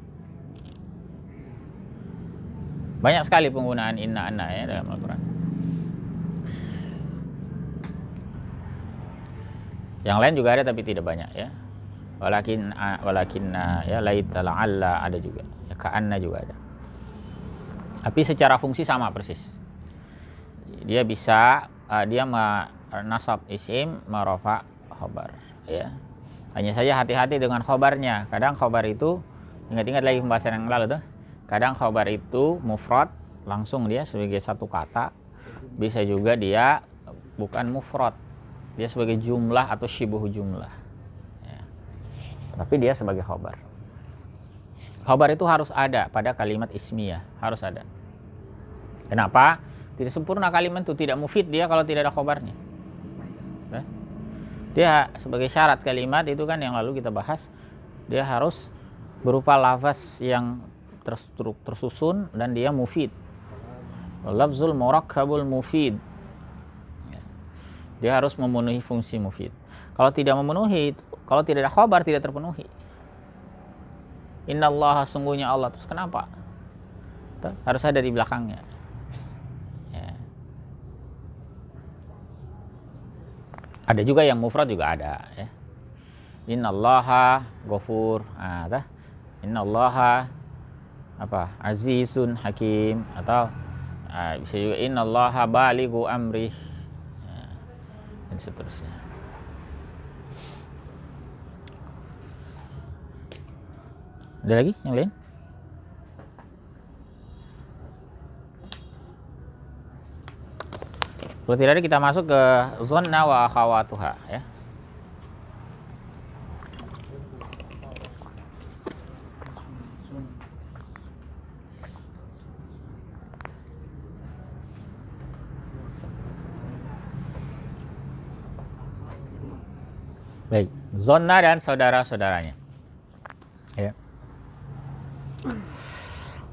Banyak sekali penggunaan inna anna ya dalam Al-Quran. Yang lain juga ada tapi tidak banyak ya. Walakinna ya, laita la'alla ada juga. Ya, ka'anna juga ada. Tapi secara fungsi sama persis. Dia bisa dia nasab isim, marafa khabar ya. Hanya saja hati-hati dengan khabarnya. Kadang khabar itu, ingat-ingat lagi pembahasan yang lalu tuh. Kadang khabar itu mufrad, langsung dia sebagai satu kata. Bisa juga dia bukan mufrad, dia sebagai jumlah atau syibuh jumlah ya. Tapi dia sebagai khabar. Khabar itu harus ada pada kalimat ismiyah, harus ada. Kenapa? Tidak sempurna kalimat itu, tidak mufid dia kalau tidak ada khabarnya. Dia sebagai syarat kalimat itu kan yang lalu kita bahas, dia harus berupa lafaz yang tersusun dan dia mufid. Lafzul murakkabul mufid. Dia harus memenuhi fungsi mufid. Kalau tidak memenuhi, kalau tidak ada khabar tidak terpenuhi. Innallaha, sungguhnya Allah. Terus kenapa? Harus ada di belakangnya. Ya. Ada juga yang mufrad juga ada. Ya. Innallaha ghafur. Innallaha azizun hakim, atau bisa juga innallaha balighu amrih, dan seterusnya. Ada lagi yang lain? Kalau tidak ada, kita masuk ke zonna wa akhawatuha, ya. Baik, zonna dan saudara-saudaranya. Ya.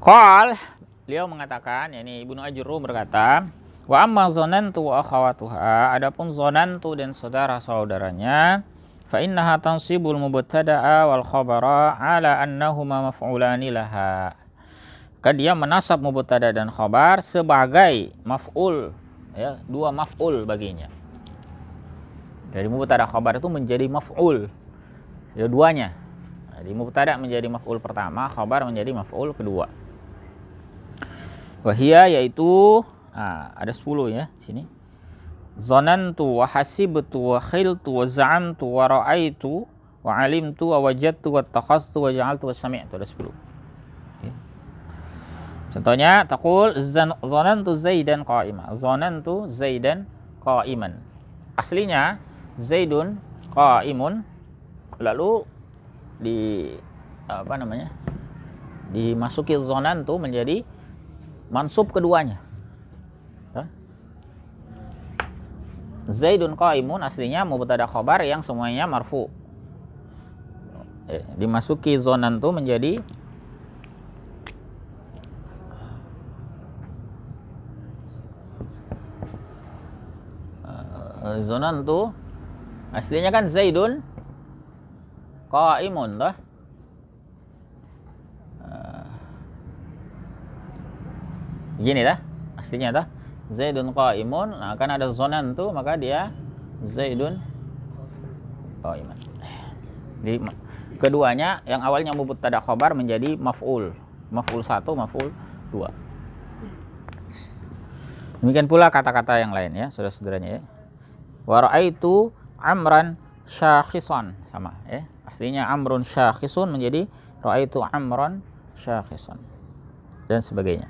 Qal, beliau mengatakan, yakni Ibnu Ajurrum berkata, wa amma zonantu wa akhawatuha, adapun zonantu dan saudara-saudaranya, fa innaha tansibul mubtada'a wal khabara ala annahuma maf'ulani laha. Maka dia menasab mubtada dan khabar sebagai maf'ul, ya, dua maf'ul baginya. Dari mubtada khabar itu menjadi maf'ul, ya, duanya. Jadi mubtada menjadi maf'ul pertama, khabar menjadi maf'ul kedua. Wahia, yaitu ada 10 ya di sini. Zonantu wa hasibtu wa khiltu wa za'amtu wa ra'aitu wa alimtu wa wajadtu wa takhastu wa ja'altu wa sami'tu. Ada 10. Okay. Contohnya taqul zonantu zaidan qa'iman. Zonantu zaidan qa'iman. Aslinya Zaidun qa'imun, lalu dimasuki zonantu menjadi mansub keduanya. Zaidun qa'imun aslinya mubtada khabar yang semuanya marfu. Dimasuki zonantu menjadi zonantu aslinya kan Zaidun qa'imun toh. Gini dah aslinya dah Zaidun qa'imun. Nah, kan ada zonantu, maka dia Zaidun qa'iman. Jadi keduanya yang awalnya mubtada khabar menjadi maf'ul 1, maf'ul 2. Demikian pula kata-kata yang lain ya, saudara-saudaranya ya. Wa ra'aitu amran syakhisan, sama ya. Aslinya amrun syakhisun menjadi ra'aitu amran syakhisan dan sebagainya.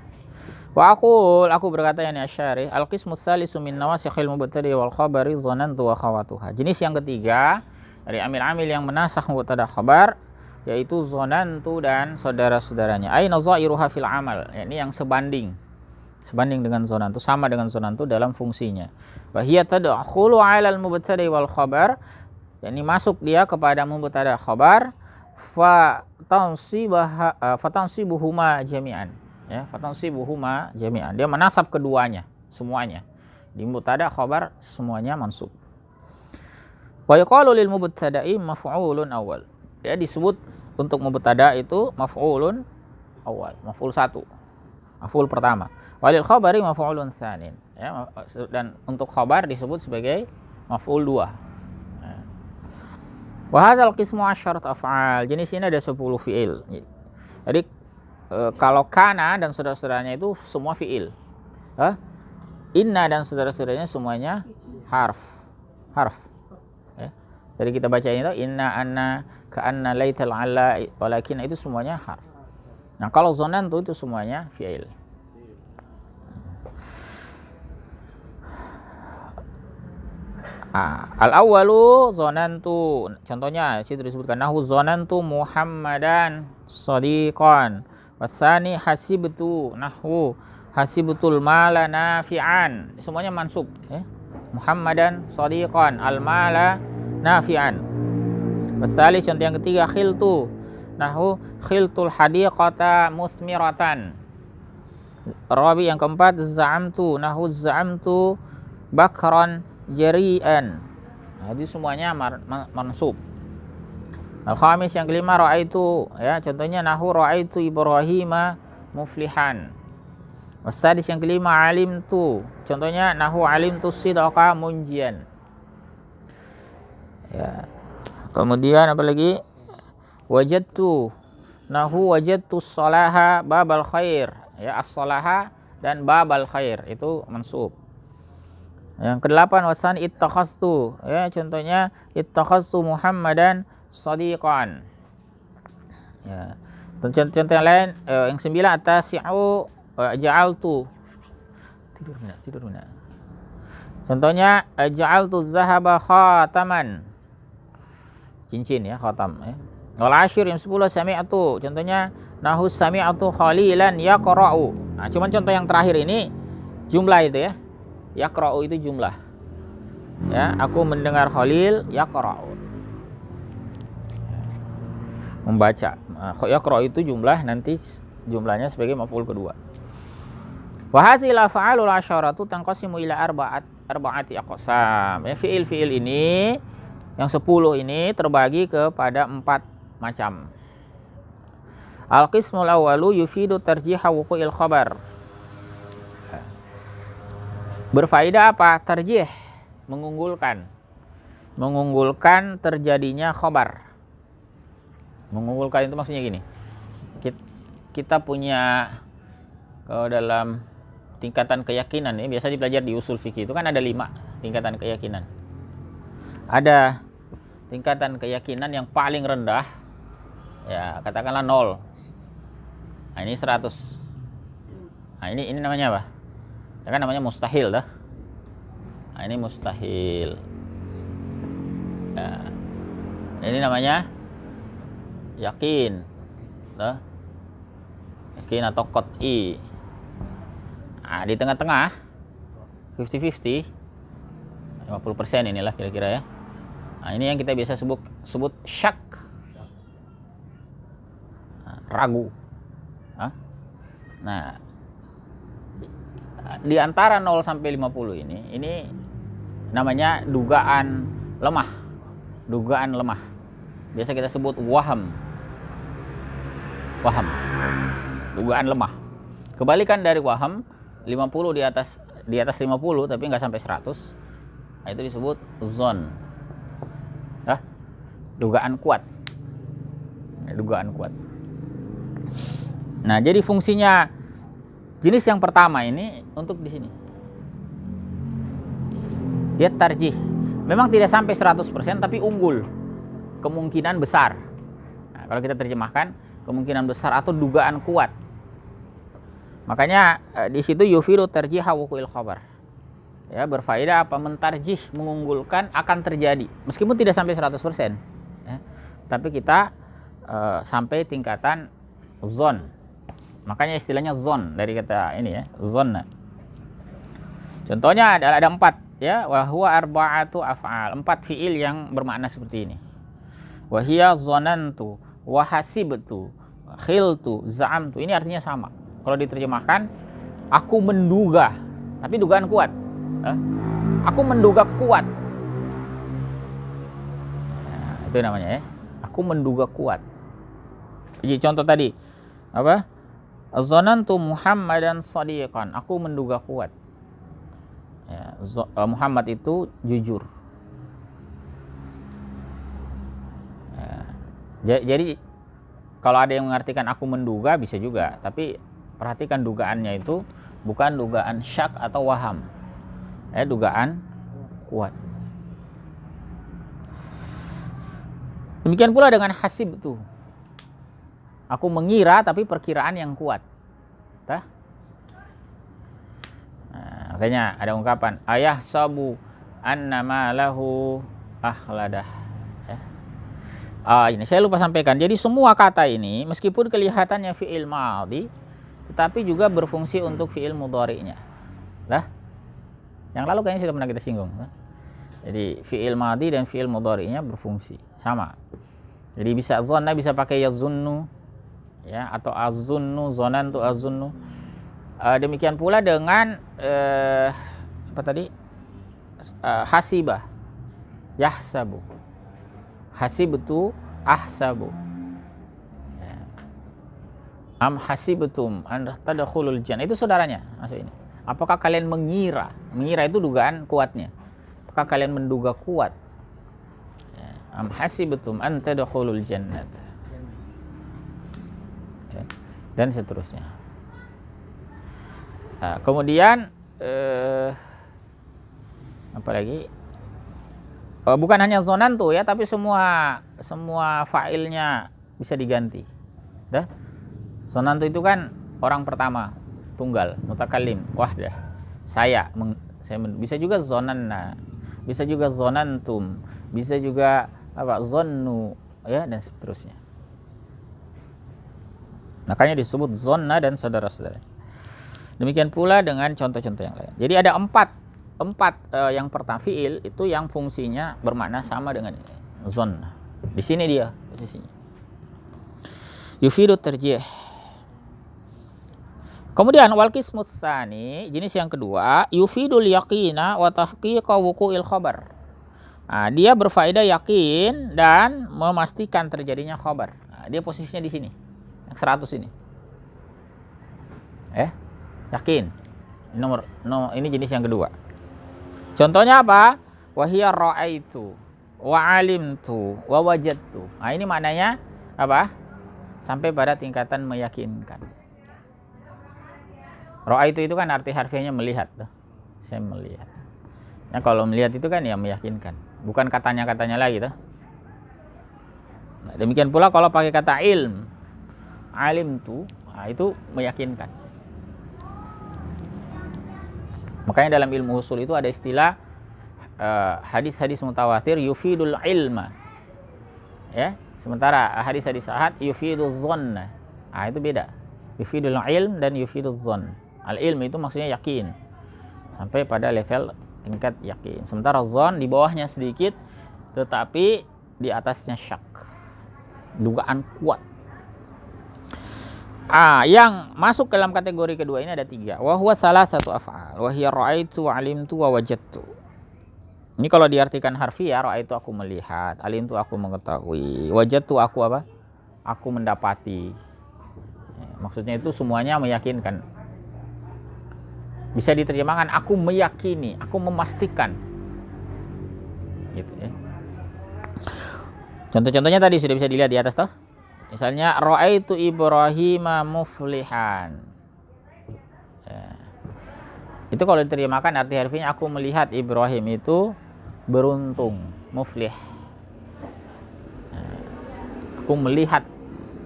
Wa aku berkata, yani Asy'ari, al-qismu tsalisu min nawasikhil mubtadi wal khabari zonantu wa khawatuha. Jenis yang ketiga dari amil-amil yang menasakh mubtada khabar yaitu zonantu dan saudara-saudaranya. Aina zairuha fil amal, yakni yang sebanding dengan zonantu, sama dengan zonantu dalam fungsinya. Wa hiya tadkhulu 'ala al-mubtada wal khabar, yakni masuk dia kepada mubtada khabar, fa tansibuhuma jami'an, ya, fa tansibuhuma jami'an. Dia menasab keduanya, semuanya. Di mubtada khabar semuanya mansub. Wa yuqalu lil mubtada'i maf'ulun awal. Ya, disebut untuk mubtada itu maf'ulun awal, maf'ul 1. Maf'ul pertama. Walil khabari maf'ulun tsanin, ya, dan untuk khabar disebut sebagai maf'ul 2. Wa hadzal qismu 10 af'al. Jenis ini ada 10 fi'il. Jadi kalau kana dan saudara-saudaranya itu semua fi'il. Inna dan saudara-saudaranya semuanya harf. Ya. Tadi kita baca itu inna anna ka'anna laital ala walakin, itu semuanya harf. Nah, kalau zonantu itu semuanya fi'il. Al-awwalu zonantu. Contohnya situ disebutkan nahu zonantu Muhammadan shadiqan. Wasani hasibtu nahwu hasibtul mala nafi'an. Semuanya mansub ya. Muhammadan shadiqan, al mala nafi'an. Wasali, contoh yang ketiga khiltu nahu khiltul hadiqata musmiratan. Rabi yang keempat, za'amtu, nahu za'amtu bakran jari'an. Jadi semuanya mansub. Al-khamis yang kelima, ra'aitu, ya contohnya nahu ra'aitu Ibrahima muflihan. Wasadis yang kelima, alimtu, contohnya nahu alimtu sidqa munjian. Ya. Kemudian apa lagi? Wajadtu, nahu wajadtu salaha babal khair. Ya, as-salaha dan babal khair itu mansub. Yang kedelapan, wasan ittakhastu, ya contohnya ittakhastu Muhammadan shadiqan. Ya. Contoh yang lain, yang sembilan, atasi'u ja'altu, tidur mina. Contohnya ja'altu zahaba khataman, cincin ya, khatam ya. Wal ashir yang 10, sami'tu, contohnya nahu sami'tu khalilan yaqra'u. Nah, cuman contoh yang terakhir ini jumlah itu ya. Yaqra'u itu jumlah. Ya, aku mendengar Khalil yaqra'u. Membaca. Yaqra'u itu jumlah, nanti jumlahnya sebagai maf'ul kedua. Wa hazil af'alul asyaratu tanqasimu ila arba'ati aqsam. Ya, fiil ini yang 10 ini terbagi kepada 4 macam. Al-qismul awwalu yufidu tarjiha wuqu'il khabar. Berfaedah apa? Tarjih, mengunggulkan terjadinya khabar. Mengunggulkan itu maksudnya gini. Kita punya, kalau dalam tingkatan keyakinan ini biasa dipelajari di usul fikih itu kan ada 5 tingkatan keyakinan. Ada tingkatan keyakinan yang paling rendah, ya katakanlah 0. Nah, ini 100. Nah, ini namanya apa? Ya kan namanya mustahil dah. Nah, ini mustahil. Ya. Ini namanya yakin. Dah. Yakin atau qat'i. Nah, di tengah-tengah 50-50, 50% inilah kira-kira ya. Nah, ini yang kita biasa sebut syak. Nah, ragu. Nah, di antara 0 sampai 50 ini namanya dugaan lemah. Dugaan lemah. Biasa kita sebut waham. Dugaan lemah. Kebalikan dari waham, 50 di atas 50 tapi nggak sampai 100. Nah, itu disebut zon. Dugaan kuat. Dugaan kuat. Nah, jadi fungsinya jenis yang pertama ini untuk di sini. Dia tarjih. Memang tidak sampai 100% tapi unggul. Kemungkinan besar. Nah, kalau kita terjemahkan kemungkinan besar atau dugaan kuat. Makanya di situ yufiru tarjiha wuqu'il khabar. Ya, berfaedah apa? Mentarjih, mengunggulkan akan terjadi. Meskipun tidak sampai 100%. Ya, tapi kita sampai tingkatan zon. Makanya istilahnya zon dari kata ini ya, zon. Contohnya ada 4 ya, wa huwa arba'atu af'al, 4 fiil yang bermakna seperti ini. Wa hiya zonantu, wa hasibtu, khiltu, za'amtu. Ini artinya sama. Kalau diterjemahkan, aku menduga, tapi dugaan kuat. Aku menduga kuat. Nah, itu namanya ya. Aku menduga kuat. Jadi contoh tadi apa? Zonantu Muhammadan shadiqan. Aku menduga kuat. Ya, Muhammad itu jujur. Ya, jadi kalau ada yang mengartikan aku menduga bisa juga, tapi perhatikan dugaannya itu bukan dugaan syak atau waham. Dugaan kuat. Demikian pula dengan hasib itu. Aku mengira tapi perkiraan yang kuat. Nah, makanya ada ungkapan ayah sabu annama lahu akhladah. Ini saya lupa sampaikan. Jadi semua kata ini meskipun kelihatannya fi'il madhi, tetapi juga berfungsi untuk fi'il mudhari'nya. Yang lalu kayaknya sudah pernah kita singgung. Jadi fi'il madhi dan fi'il mudhari'nya berfungsi sama. Jadi bisa zonna bisa pakai yazunnu ya, atau azunnu, zonantu azunnu. Demikian pula dengan apa tadi? Hasibah, yahsabu. Hasibtu ahsabu. Ya. Am hasibtum an tadkhulul jannah. Itu saudaranya masuk ini. Apakah kalian mengira? Mengira itu dugaan kuatnya. Apakah kalian menduga kuat? Ya. Am hasibtum an tadkhulul jannah. Ya. Dan seterusnya. Nah, kemudian apa lagi? Bukan hanya zonan tuh ya, tapi semua fa'ilnya bisa diganti. Dah. Zonan tuh itu kan orang pertama, tunggal, mutakallim, wahdah. Saya bisa juga zonanna, bisa juga zonantum, bisa juga apa? Zonnu ya, dan seterusnya. Makanya disebut zonna dan saudara-saudara. Demikian pula dengan contoh-contoh yang lain. Jadi ada empat yang pertama fiil itu yang fungsinya bermakna sama dengan zonna. Di sini dia posisinya. Yufidu tarjih. Kemudian wal qismus tsani, jenis yang kedua, yufidul yaqina wa tahqiqa wuqu'il khabar. Nah, dia berfaedah yakin dan memastikan terjadinya khabar. Nah, dia posisinya di sini. Yang 100 ini. Yakin. Ini jenis yang kedua. Contohnya apa? Wahiya ra'aitu wa alimtu wa wajadtu. Nah, ini maknanya apa? Sampai pada tingkatan meyakinkan. Ra'aitu itu kan arti harfiahnya melihat. Saya melihat. Ya, kalau melihat itu kan ya meyakinkan. Bukan katanya-katanya lagi. Nah, demikian pula kalau pakai kata ilm. Alimtu, nah, itu meyakinkan. Makanya dalam ilmu usul itu ada istilah hadis-hadis mutawatir yufidul ilma. Ya, sementara hadis-hadis ahad yufiduz zonna. Nah, itu beda. Yufidul ilm dan yufiduz zon. Al-ilm itu maksudnya yakin. Sampai pada level tingkat yakin. Sementara zon di bawahnya sedikit tetapi di atasnya syak. Dugaan kuat. Yang masuk dalam kategori kedua ini ada 3. Wa huwa salasatu af'al. Wa hiya ra'aitu wa alimtu wa wajadtu. Ini kalau diartikan harfiah, ra'aitu aku melihat, alimtu aku mengetahui, wajadtu aku apa? Aku mendapati. Ya, maksudnya itu semuanya meyakinkan. Bisa diterjemahkan aku meyakini, aku memastikan. Gitu ya. Contoh-contohnya tadi sudah bisa dilihat di atas toh. Misalnya ra'aitu Ibrahima muflihan. Ya. Itu kalau diterjemahkan arti harfiahnya aku melihat Ibrahim itu beruntung, muflih. Nah, aku melihat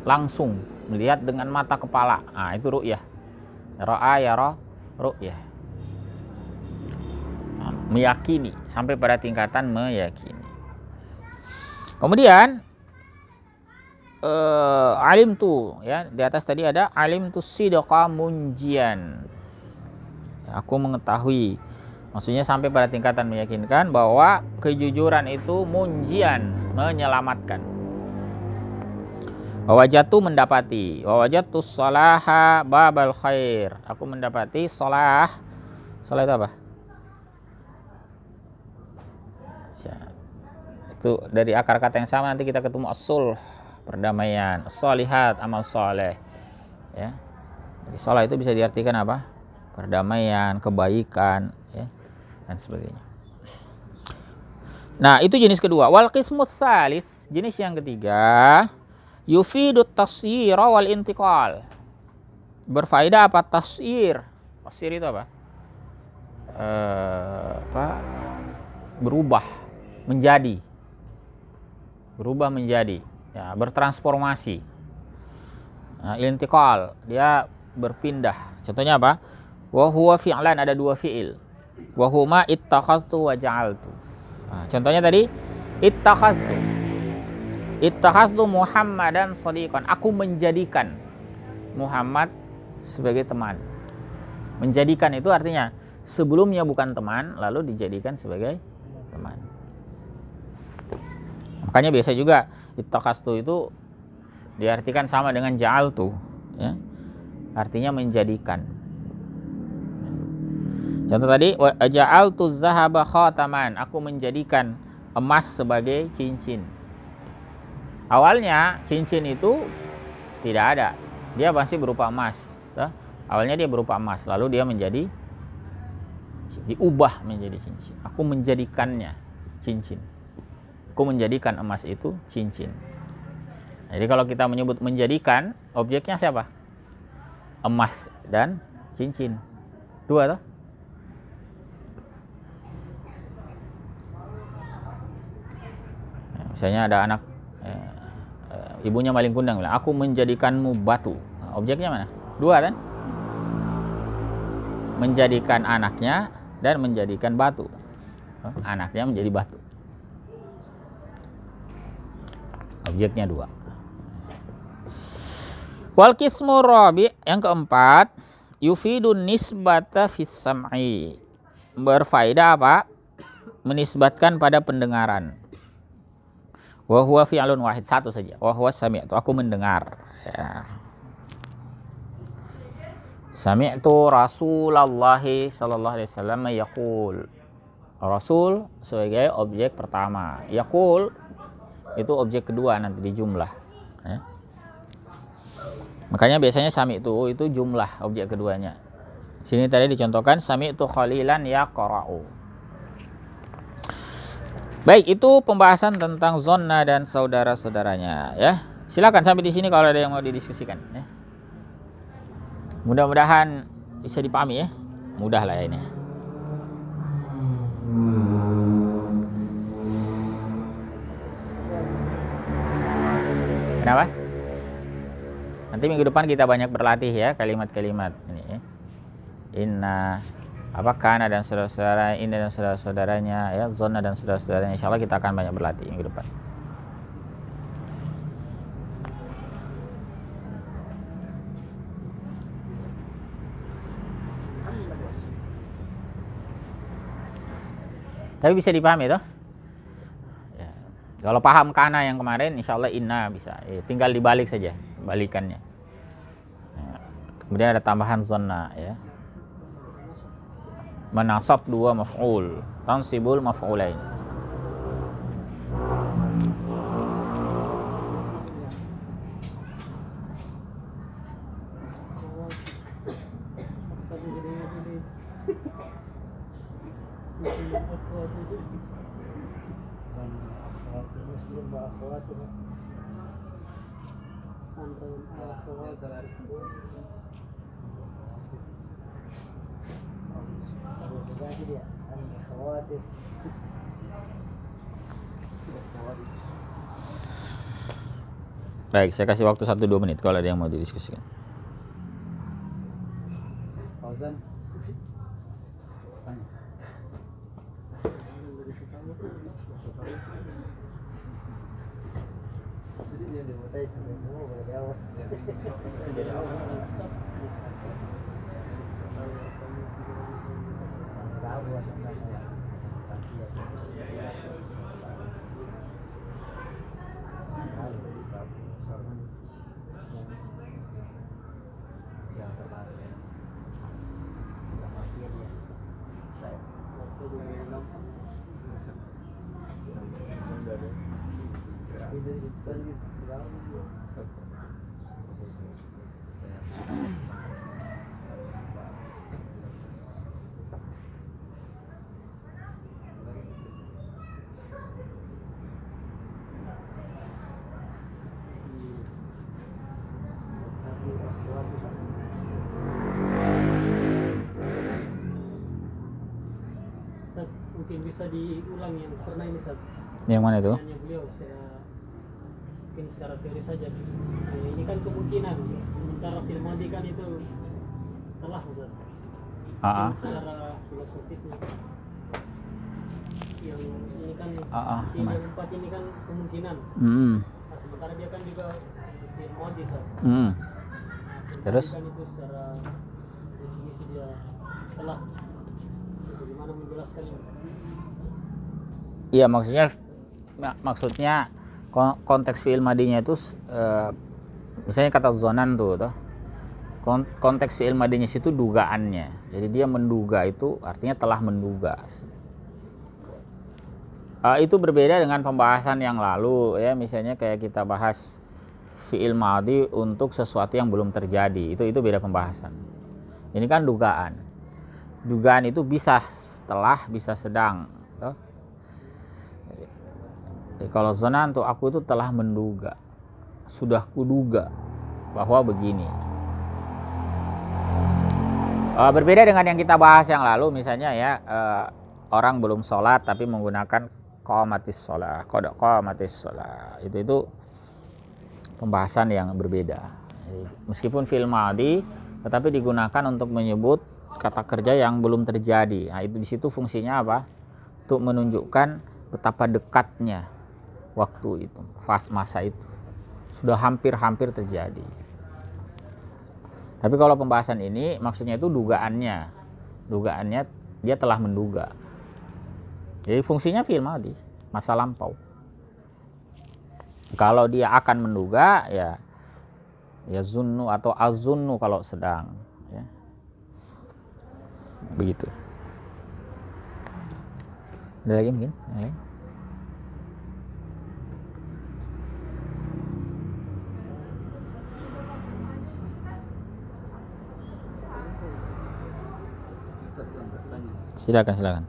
langsung, melihat dengan mata kepala. Nah, itu ru'yah. Ra'a yara ru'yah. Nah, meyakini sampai pada tingkatan meyakini. Kemudian alim tu ya, di atas tadi ada alim tu sidqa munjian. Aku mengetahui, maksudnya sampai pada tingkatan meyakinkan bahwa kejujuran itu munjian, menyelamatkan. Wajatu mendapati, wajatu salaha babal khair. Aku mendapati salah. Salah itu apa? Ya, itu dari akar kata yang sama nanti kita ketemu as-sulh, perdamaian, sholihat, amal soleh. Ya. Jadi sholah itu bisa diartikan apa? Perdamaian, kebaikan, ya, dan sebagainya. Nah, itu jenis kedua. Wal qismus tsalis, jenis yang ketiga, yufidut tasyir wal intiqal. Berfaedah apa? Tasyir. Tasyir itu apa? Berubah menjadi. Berubah menjadi. Ya, bertransformasi. Nah, intiqal, dia berpindah. Contohnya apa? Wa huwa fi'lan, ada 2 fi'il. Wa huma ittakhaztu wa ja'altu. Nah, contohnya tadi ittakhaztu. Ittakhaztu Muhammadan shadiqan. Aku menjadikan Muhammad sebagai teman. Menjadikan itu artinya sebelumnya bukan teman, lalu dijadikan sebagai teman. Makanya biasa juga ittakastu itu diartikan sama dengan ja'altu, ya. Artinya menjadikan. Contoh tadi, wa ja'altu zahaba khataman, aku menjadikan emas sebagai cincin. Awalnya cincin itu tidak ada, dia masih berupa emas. Awalnya dia berupa emas, lalu dia diubah menjadi cincin. Aku menjadikannya cincin. Aku menjadikan emas itu cincin. Jadi kalau kita menyebut menjadikan, objeknya siapa? Emas dan cincin. Dua toh? Misalnya ada anak, ibunya maling kundang bilang, aku menjadikanmu batu. Nah, objeknya mana? Dua kan? Menjadikan anaknya dan menjadikan batu. Anaknya menjadi batu. Objeknya dua. Wal qismu rabi, yang keempat, yufidun nisbata fis sam'i. Berfaedah apa? Menisbatkan pada pendengaran. Wa huwa fi'lun wahid, satu saja. Wa huwa sami'tu, aku mendengar. Ya. Sami'tu Rasulullah sallallahu alaihi wasallam yaqul. Rasul sebagai objek pertama. Yaqul itu objek kedua nanti di jumlah. Ya. Makanya biasanya sami'tu itu jumlah objek keduanya. Sini tadi dicontohkan sami'tu khalilan yaqra'u. Baik, itu pembahasan tentang zonna dan saudara-saudaranya, ya. Silakan sampai di sini kalau ada yang mau didiskusikan, ya. Mudah-mudahan bisa dipahami, ya. Mudah lah ya ini. Kenapa? Nanti minggu depan kita banyak berlatih ya kalimat-kalimat ini, ya. Inna, apa kana dan saudara-saudara, ini dan saudara-saudaranya, ya, zona dan saudara-saudaranya. Insyaallah kita akan banyak berlatih minggu depan. Tapi bisa dipahami toh? Ya. Kalau paham kana yang kemarin, insyaallah inna bisa. Ya, tinggal dibalik saja, balikannya. Ya. Kemudian ada tambahan zona, ya. Menasab dua maf'ul, tansibul maf'ulain. Baik, saya kasih waktu 1-2 menit kalau ada yang mau didiskusikan. Mungkin bisa diulang yang pernah ini Sat. Yang mana itu? Yang beliau mungkin secara teori saja. Ya, ini kan kemungkinan, sementara film madi kan itu telah Ustaz. Secara filosofis yang ini kan yang empat ini kan kemungkinan. Nah, sementara dia kan juga film madi Ustaz. Terus? Kan itu secara definisi dia telah. Bagaimana menjelaskan ini? Iya, maksudnya Konteks fi'il madinya itu misalnya kata zonan tuh toh. Konteks fi'il madinya situ dugaannya. Jadi dia menduga itu artinya telah menduga. Itu berbeda dengan pembahasan yang lalu ya, misalnya kayak kita bahas fi'il madi untuk sesuatu yang belum terjadi. Itu beda pembahasan. Ini kan dugaan. Dugaan itu bisa setelah, bisa sedang. Toh? Jadi, kalau zonantu, aku itu telah menduga, sudah kuduga bahwa begini. Berbeda dengan yang kita bahas yang lalu, misalnya ya orang belum sholat tapi menggunakan qamatis sholat, itu pembahasan yang berbeda. Jadi, meskipun fi'il madi, tetapi digunakan untuk menyebut kata kerja yang belum terjadi. Nah, itu di situ fungsinya apa? Untuk menunjukkan betapa dekatnya waktu itu, masa itu sudah hampir terjadi. Tapi kalau pembahasan ini maksudnya itu dugaannya dia telah menduga. Jadi fungsinya fi'il madi, masa lampau. Kalau dia akan menduga ya zunnu atau azunnu kalau sedang ya. Begitu. Ada lagi mungkin? Yang lain? Ustaz, saya bertanya. Silakan.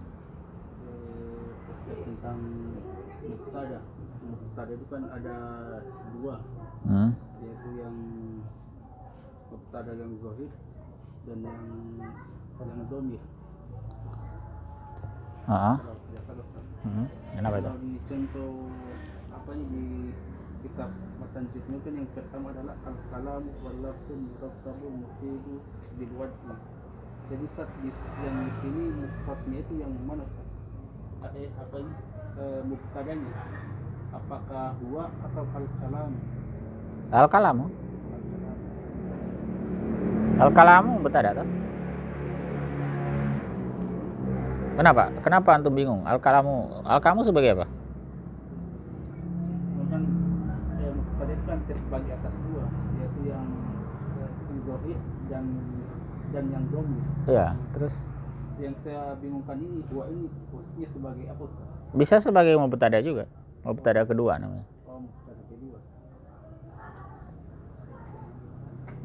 Terkait tentang mubtada. Mubtada itu kan ada dua, yaitu yang mubtada yang zahir dan yang dhamir. Kalau biasa Ustaz. Kenapa itu? Kalau di contoh di kitab matan judnya kan yang pertama adalah al-kalam wal lafzu murattabu mufidu bil wad'i. Jadi Ustaz, yang di sini mufradnya itu yang mana Ustaz? Mubtadanya apakah huwa atau al-kalam? Al-kalamu mubtada toh? Kenapa antum bingung? Al-kalamu sebagai apa? Sedangkan mubtada itu kan terbagi atas dua, yaitu yang zahir dan yang dhamir. Iya, terus Yang saya bingungkan ini, huwa ini posisinya sebagai apa Ustaz? bisa sebagai mubtada juga. Mubtada kedua namanya. Oh, mubtada kedua.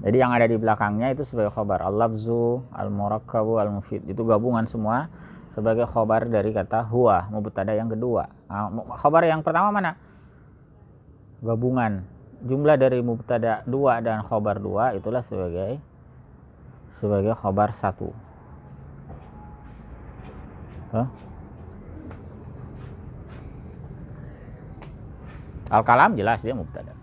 Jadi yang ada di belakangnya itu sebagai khobar. Al-lafzu, al-murakkabu, al-mufid. Itu gabungan semua sebagai khobar dari kata huwa, mubtada yang kedua. Nah, khobar yang pertama mana? Gabungan. Jumlah dari mubtada 2 dan khobar 2 itulah sebagai khobar 1. Al-kalam jelas dia mubtada.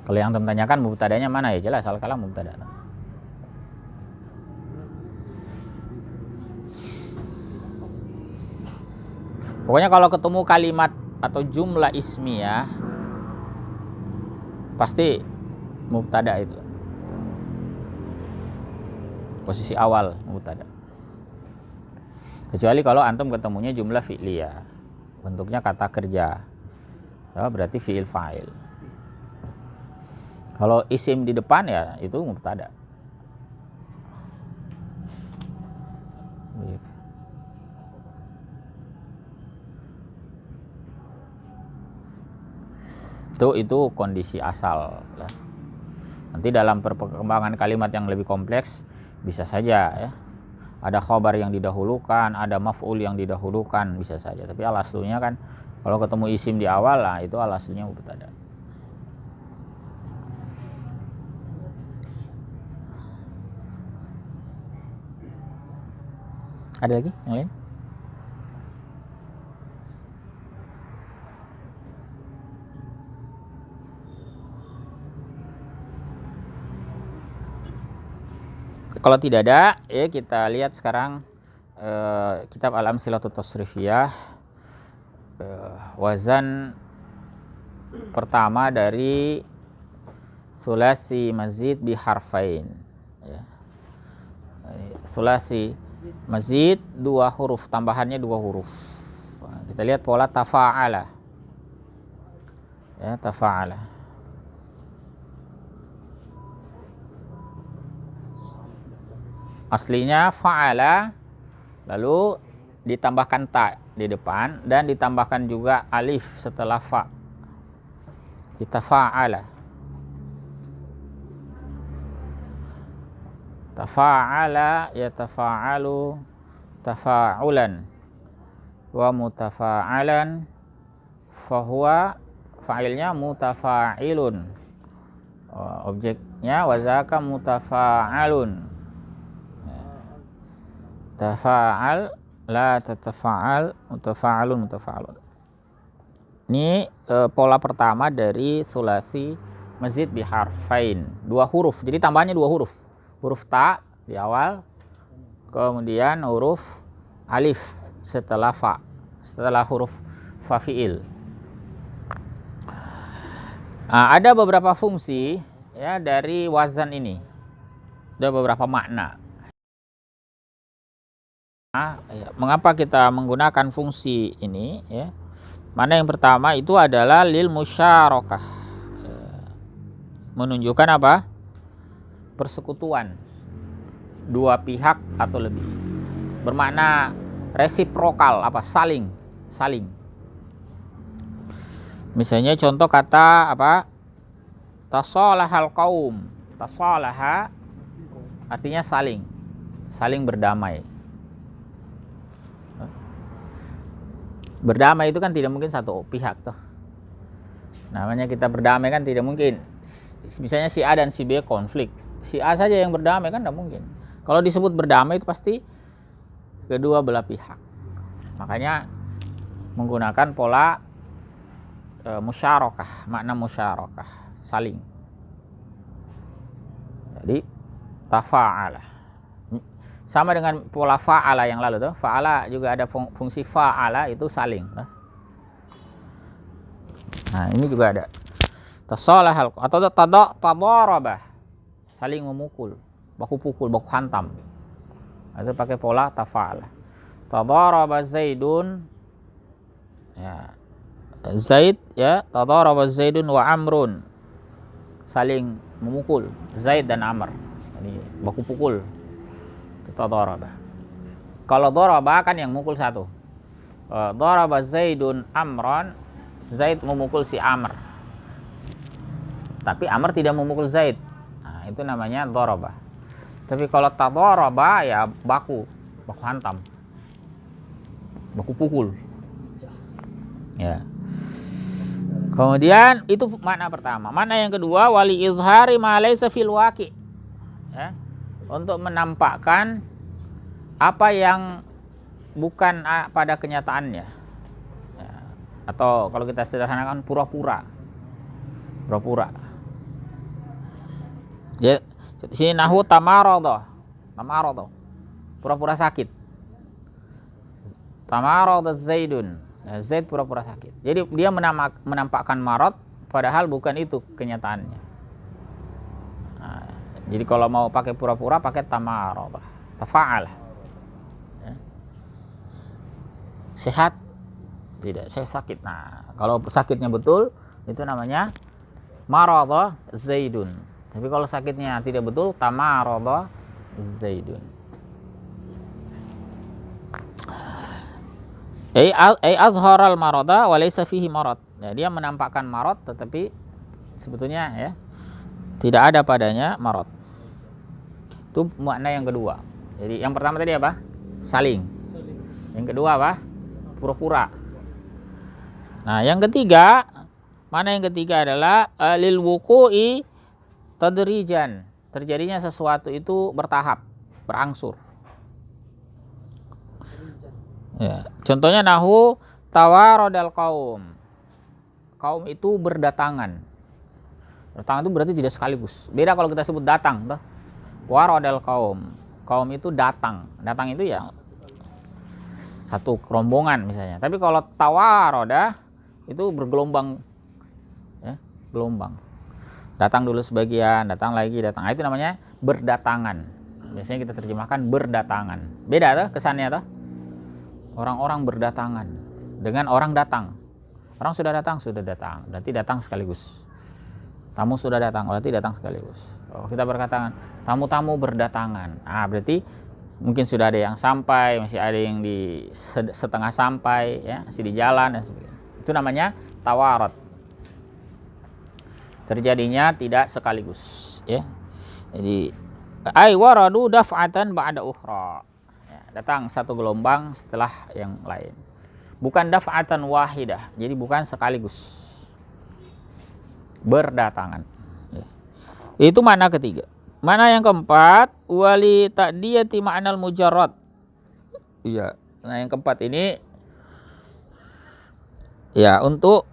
Kalau yang antum tanyakan mubtadanya mana, ya jelas al-kalam mubtada. Pokoknya kalau ketemu kalimat atau jumlah ismiyah pasti mubtada itu. Posisi awal mubtada. Kecuali kalau antum ketemunya jumlah fi'liyah, bentuknya kata kerja, berarti fi'il fa'il. Kalau isim di depan ya itu mubtada. Itu kondisi asal. Nanti dalam perkembangan kalimat yang lebih kompleks bisa saja ya. Ada khobar yang didahulukan, ada maf'ul yang didahulukan, bisa saja. Tapi al-aslunya kan kalau ketemu isim di awal lah, itu al-aslunya mubtada. Ada lagi yang lain? Kalau tidak ada, ya kita lihat sekarang kitab Al-Amsilatut Tasrifiyah, wazan pertama dari sulasi mazid bi harfain. Ya. Sulasi mazid 2 huruf, tambahannya 2 huruf. Kita lihat pola tafa'ala. Ya, tafa'ala. Aslinya fa'ala, lalu ditambahkan ta di depan dan ditambahkan juga alif setelah fa. Tafa'ala. Tafa'ala ya tafa'alu tafa'ulan wa mutafa'alan fahuwa fa'ilnya mutafa'ilun. Objeknya wazaka mutafa'alun. Tafa'al la tatafa'al mutafa'alun mutafa'alun. Ini pola pertama dari sulasi mazid biharfain, 2 huruf. Jadi tambahnya 2 huruf. Huruf ta di awal, kemudian huruf alif setelah fa, setelah huruf fa fi'il. Nah, ada beberapa fungsi ya dari wazan ini. Ada beberapa makna. Mengapa kita menggunakan fungsi ini ya? Mana yang pertama itu adalah lil musyarakah. Menunjukkan apa? Persekutuan 2 pihak atau lebih. Bermakna resiprokal, apa? Saling. Misalnya contoh kata apa? Tasalahal qaum. Tasalaha artinya saling berdamai. Berdamai itu kan tidak mungkin satu pihak toh. Namanya kita berdamai kan tidak mungkin. Misalnya si A dan si B konflik, si A saja yang berdamai kan tidak mungkin. Kalau disebut berdamai itu pasti kedua belah pihak. Makanya menggunakan pola musyarakah, makna musyarakah, saling. Jadi tafa'ala. Sama dengan pola fa'ala yang lalu tuh. Fa'ala juga ada fungsi fa'ala, itu saling. Nah, ini juga ada. Tasalahal atau tadarabah. Saling memukul, baku pukul, baku hantam. Itu pakai pola tafa'ala. Tadaraba Zaidun. Ya. Zaid ya, tadaraba Zaidun wa Amrun. Saling memukul Zaid dan Amr. Jadi baku pukul. Tadaraba. Kalau daraba kan yang mukul satu. Daraba Zaidun Amran, Zaid memukul si Amr. Tapi Amr tidak memukul Zaid. Nah, itu namanya daraba. Tapi kalau tadaraba ya baku hantam. Baku pukul. Ya. Kemudian itu makna pertama. Makna yang kedua wali izhari ma laysa fil waqi'. Ya. Untuk menampakkan apa yang bukan pada kenyataannya ya. Atau kalau kita sederhanakan pura-pura ya. Sini nahu tamarada pura-pura sakit. Tamarada Zaidun, Zaid pura-pura sakit. Jadi dia menampakkan marad padahal bukan itu kenyataannya. Jadi kalau mau pakai pura-pura pakai tamarada, tafa'al. Ya. Sehat? Tidak, saya sakit. Nah, kalau sakitnya betul itu namanya marada Zaidun. Tapi kalau sakitnya tidak betul tamarada Zaidun. Azharal marada wa laysa fihi marad. Ya, dia menampakkan marad tetapi sebetulnya ya tidak ada padanya marad. Itu makna yang kedua. Jadi yang pertama tadi apa? Saling. Yang kedua apa? Pura-pura. Nah, yang ketiga, mana yang ketiga adalah lil wuqu'i tadrijan. Terjadinya sesuatu itu bertahap, berangsur. Ya, contohnya nahu tawaradal qaum. Kaum itu berdatangan. Berdatangan itu berarti tidak sekaligus. Beda kalau kita sebut datang, toh. Waradal qaum. Kaum itu datang. Datang itu ya satu rombongan misalnya. Tapi kalau tawaroda itu bergelombang, ya, gelombang. Datang dulu sebagian, datang lagi, datang. Itu namanya berdatangan. Biasanya kita terjemahkan berdatangan. Beda tuh kesannya tuh. Orang-orang berdatangan dengan orang datang. Orang sudah datang, berarti datang sekaligus. Tamu sudah datang, berarti datang sekaligus. Oh, kita berkata tamu-tamu berdatangan. Berarti mungkin sudah ada yang sampai, masih ada yang di setengah sampai, ya, masih di jalan dan sebagainya. Itu namanya tawarat. Terjadinya tidak sekaligus, ya. Jadi ai waradu daf'atan ba'da ukhra. Ya, datang satu gelombang setelah yang lain. Bukan daf'atan wahidah, jadi bukan sekaligus berdatangan. Ya. Itu makna ketiga. Makna yang keempat, wali ta'diyati ma'nal mujarrad. Iya. Nah, yang keempat ini ya untuk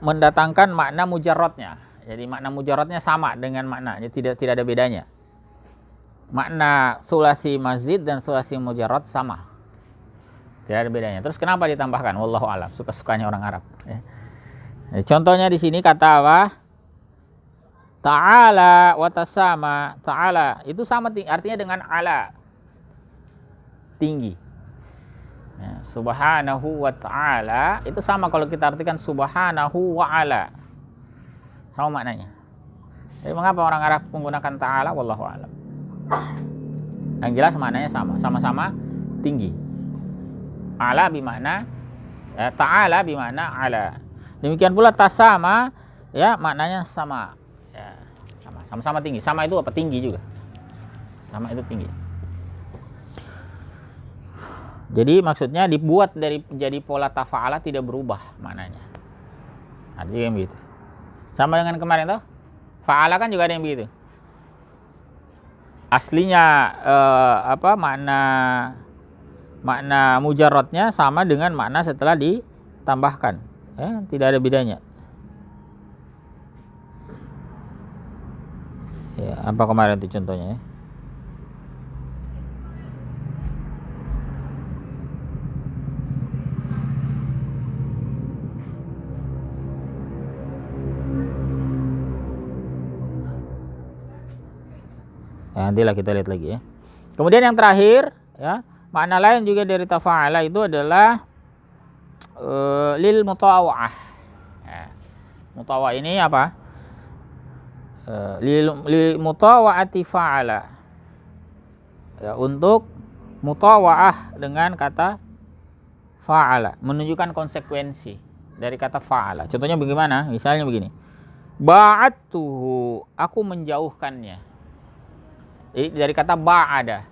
mendatangkan makna mujarradnya. Jadi makna mujarradnya sama dengan maknanya, tidak ada bedanya. Makna sulasi mazid dan sulasi mujarrad sama. Tidak ada bedanya. Terus kenapa ditambahkan? Wallahu a'lam. Suka-sukanya orang Arab. Ya. Contohnya di sini kata apa? Ta'ala wa tasama. Ta'ala itu sama artinya dengan ala. Tinggi. Ya, subhanahu wa ta'ala itu sama kalau kita artikan subhanahu wa ala. Sama maknanya. Jadi mengapa orang Arab menggunakan ta'ala? Wallahu a'lam. Yang jelas maknanya sama. Sama-sama tinggi. Ala bimakna ta'ala bimakna ala. Demikian pula tasama, ya, maknanya sama. Ya, sama-sama tinggi. Sama itu apa? Tinggi juga. Sama itu tinggi. Jadi maksudnya dibuat dari jadi pola tafa'ala tidak berubah maknanya. Ada juga yang begitu. Sama dengan kemarin tuh. Fa'ala kan juga ada yang begitu. Aslinya makna mujarradnya sama dengan makna setelah ditambahkan, ya, tidak ada bedanya. Ya, apa kemarin itu contohnya, ya? Nantilah kita lihat lagi, ya. Kemudian yang terakhir, ya, makna lain juga dari tafa'ala itu adalah lil mutawa'ah. Ya. Mutawa'ah ini apa? Lil mutawa'ati fa'ala. Ya, untuk mutawa'ah dengan kata fa'ala, menunjukkan konsekuensi dari kata fa'ala. Contohnya bagaimana? Misalnya begini. Ba'attuhu, aku menjauhkannya. Jadi dari kata ba'ada.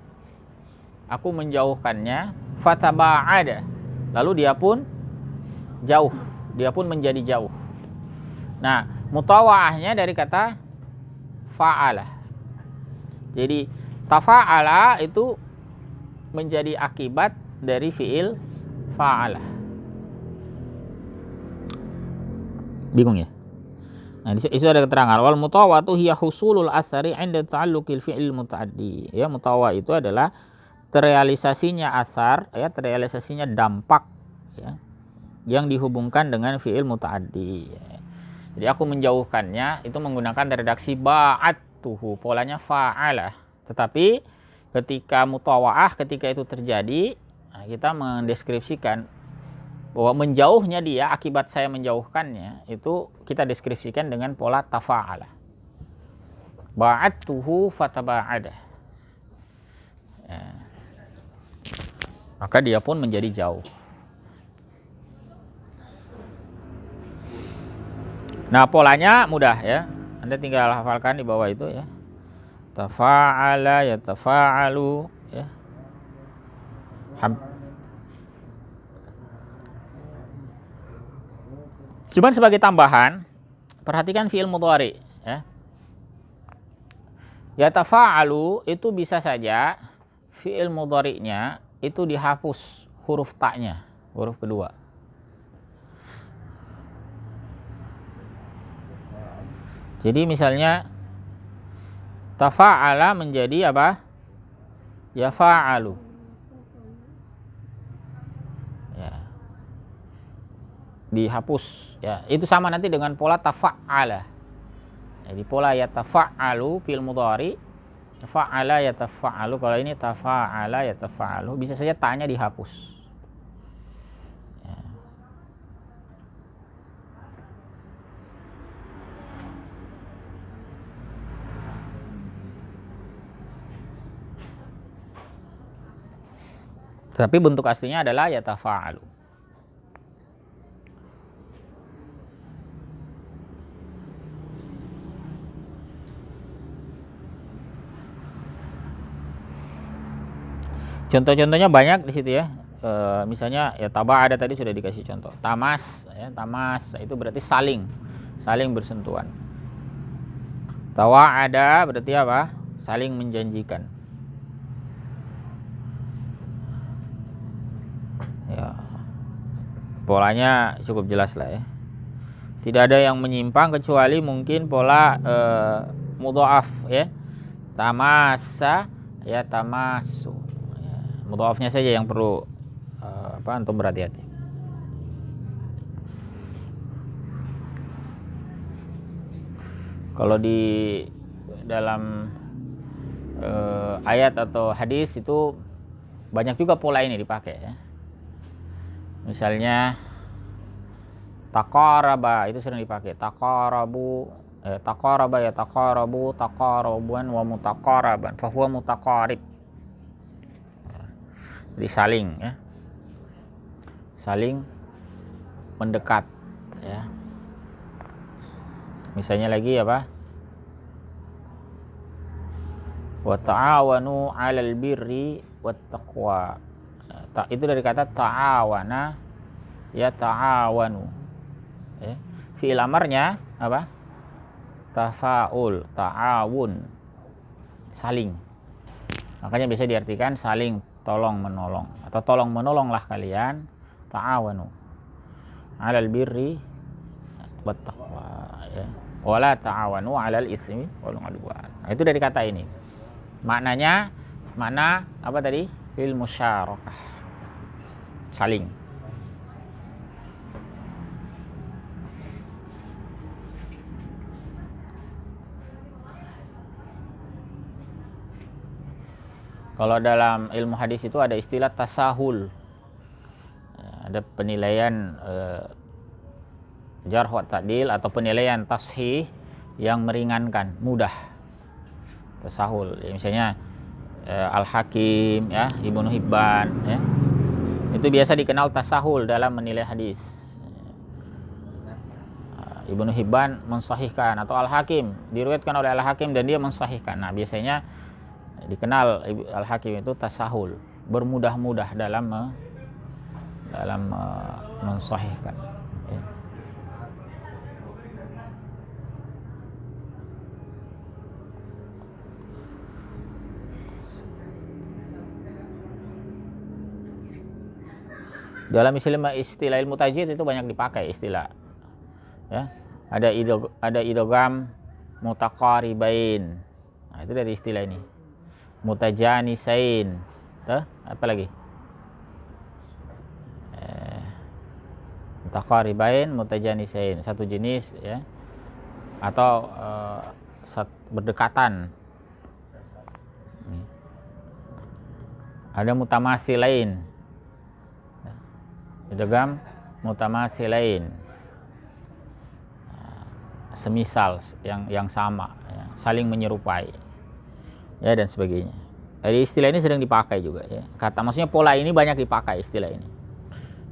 Aku menjauhkannya, fataba'ada. Lalu dia pun jauh, dia pun menjadi jauh. Nah, mutawa'ahnya dari kata fa'ala. Jadi tafa'ala itu menjadi akibat dari fi'il fa'ala. Bingung ya? Nah, di situ ada keterangan wal mutawa'atu hiya husulul asari 'inda ta'alluqil fi'il muta'addi. Ya, mutawa itu adalah terrealisasinya asar, ya, terrealisasinya dampak, ya, yang dihubungkan dengan fi'il muta'addi. Ya. Jadi aku menjauhkannya itu menggunakan redaksi ba'attuhu, polanya fa'ala. Tetapi ketika mutawa'ah, ketika itu terjadi, nah, kita mendeskripsikan bahwa menjauhnya dia akibat saya menjauhkannya itu kita deskripsikan dengan pola tafa'ala. Ba'attuhu fataba'ada. Ya. Maka dia pun menjadi jauh. Nah, polanya mudah, ya. Anda tinggal hafalkan di bawah itu, ya. Tafa'ala ya tafa'alu, ya. Cuman sebagai tambahan, perhatikan fi'il mudhari, ya. Yatafa'alu itu bisa saja fi'il mudhari'nya itu dihapus huruf ta'nya, huruf kedua. Jadi misalnya tafa'ala menjadi apa? Yafa'alu. Ya. Dihapus, ya. Itu sama nanti dengan pola tafa'ala. Jadi pola yatafa'alu fil mudhari, tafa'ala yatafa'alu. Kalau ini tafa'ala yatafa'alu, bisa saja ta'nya dihapus. Ya. Tapi bentuk aslinya adalah yatafa'alu. Contoh-contohnya banyak di situ ya. Misalnya ya taba'ada tadi sudah dikasih contoh. Tamas ya, tamas itu berarti saling bersentuhan. Tawa'ada berarti apa? Saling menjanjikan. Ya. Polanya cukup jelas lah ya. Tidak ada yang menyimpang kecuali mungkin pola mudha'af ya. Tamassa ya tamassu. Ya, mudha'afnya saja yang perlu antum berhati-hati. Kalau di dalam ayat atau hadis itu banyak juga pola ini dipakai ya. Misalnya taqaraba itu sering dipakai. Taqarabu taqaraba ya taqarabuan wa mutaqaraban fa huwa mutaqarib. Jadi saling ya. Saling mendekat ya. Misalnya lagi apa? Wa ta'awanu 'alal birri wat taqwa. Itu dari kata ta'awana ya ta'awanu. Ya. Fi'il amarnya apa? Tafa'ul, ta'awun. Saling. Makanya bisa diartikan saling tolong menolong atau tolong menolonglah kalian, ta'awanu 'alal birri wat taqwa ya. Wala ta'awanu 'alal itsmi wal 'udwan. Nah, itu dari kata ini. Maknanya makna apa tadi? Lil musyarakah. Saling. Kalau dalam ilmu hadis itu ada istilah tasahul. Ada penilaian jarh wa ta'dil atau penilaian tashih yang meringankan, mudah. Tasahul. Ya, misalnya Al-Hakim ya, Ibnu Hibban ya. Itu biasa dikenal tasahul dalam menilai hadis. Ibnu Hibban mensahihkan atau Al-Hakim diriwayatkan oleh Al-Hakim dan dia mensahihkan. Nah, biasanya dikenal Al-Hakim itu tasahul, bermudah-mudah dalam mensahihkan. Ya. Dalam istilah ilmu tajwid itu banyak dipakai istilah. Ya. Ada idgham mutaqaribain. Nah, itu dari istilah ini. Mutajanisain. Apa lagi? Mutaqaribain, mutajanisain, satu jenis ya. Atau berdekatan. Ada mutamasilain. Idgham mutamasilain. Semisal yang sama ya, saling menyerupai. Ya dan sebagainya. Jadi istilah ini sering dipakai juga ya. Maksudnya pola ini banyak dipakai istilah ini.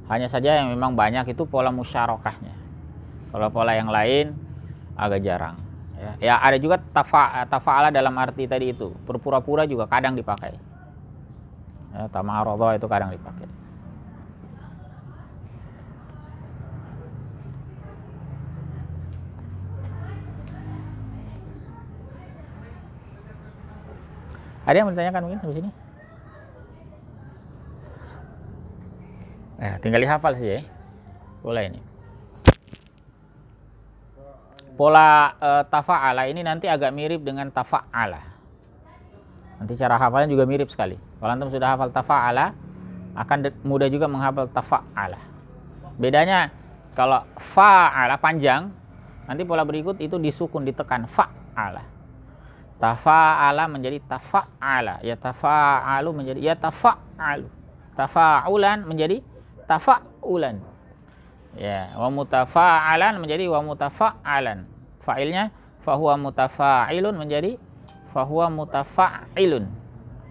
Hanya saja yang memang banyak itu pola musyarakahnya. Kalau pola yang lain agak jarang. Ya ada juga tafa'ala dalam arti tadi itu. Berpura-pura juga kadang dipakai. Ya, tama'aradha itu kadang dipakai. Ada yang menanyakan mungkin di sini? Tinggal dihafal sih ya. Pola ini. Pola tafa'ala ini nanti agak mirip dengan tafa'ala. Nanti cara hafalnya juga mirip sekali. Kalau antum sudah hafal tafa'ala, akan mudah juga menghafal tafa'ala. Bedanya kalau fa'ala panjang, nanti pola berikut itu disukun, ditekan fa'ala. Tafa'ala menjadi tafa'ala, ya tafa'alu menjadi ya tafa'alu, tafa'ulan menjadi tafa'ulan, ya wa mutafa'alan menjadi wa mutafa'alan, fa'ilnya fahuwa mutafa'ilun menjadi fahuwa mutafa'ilun,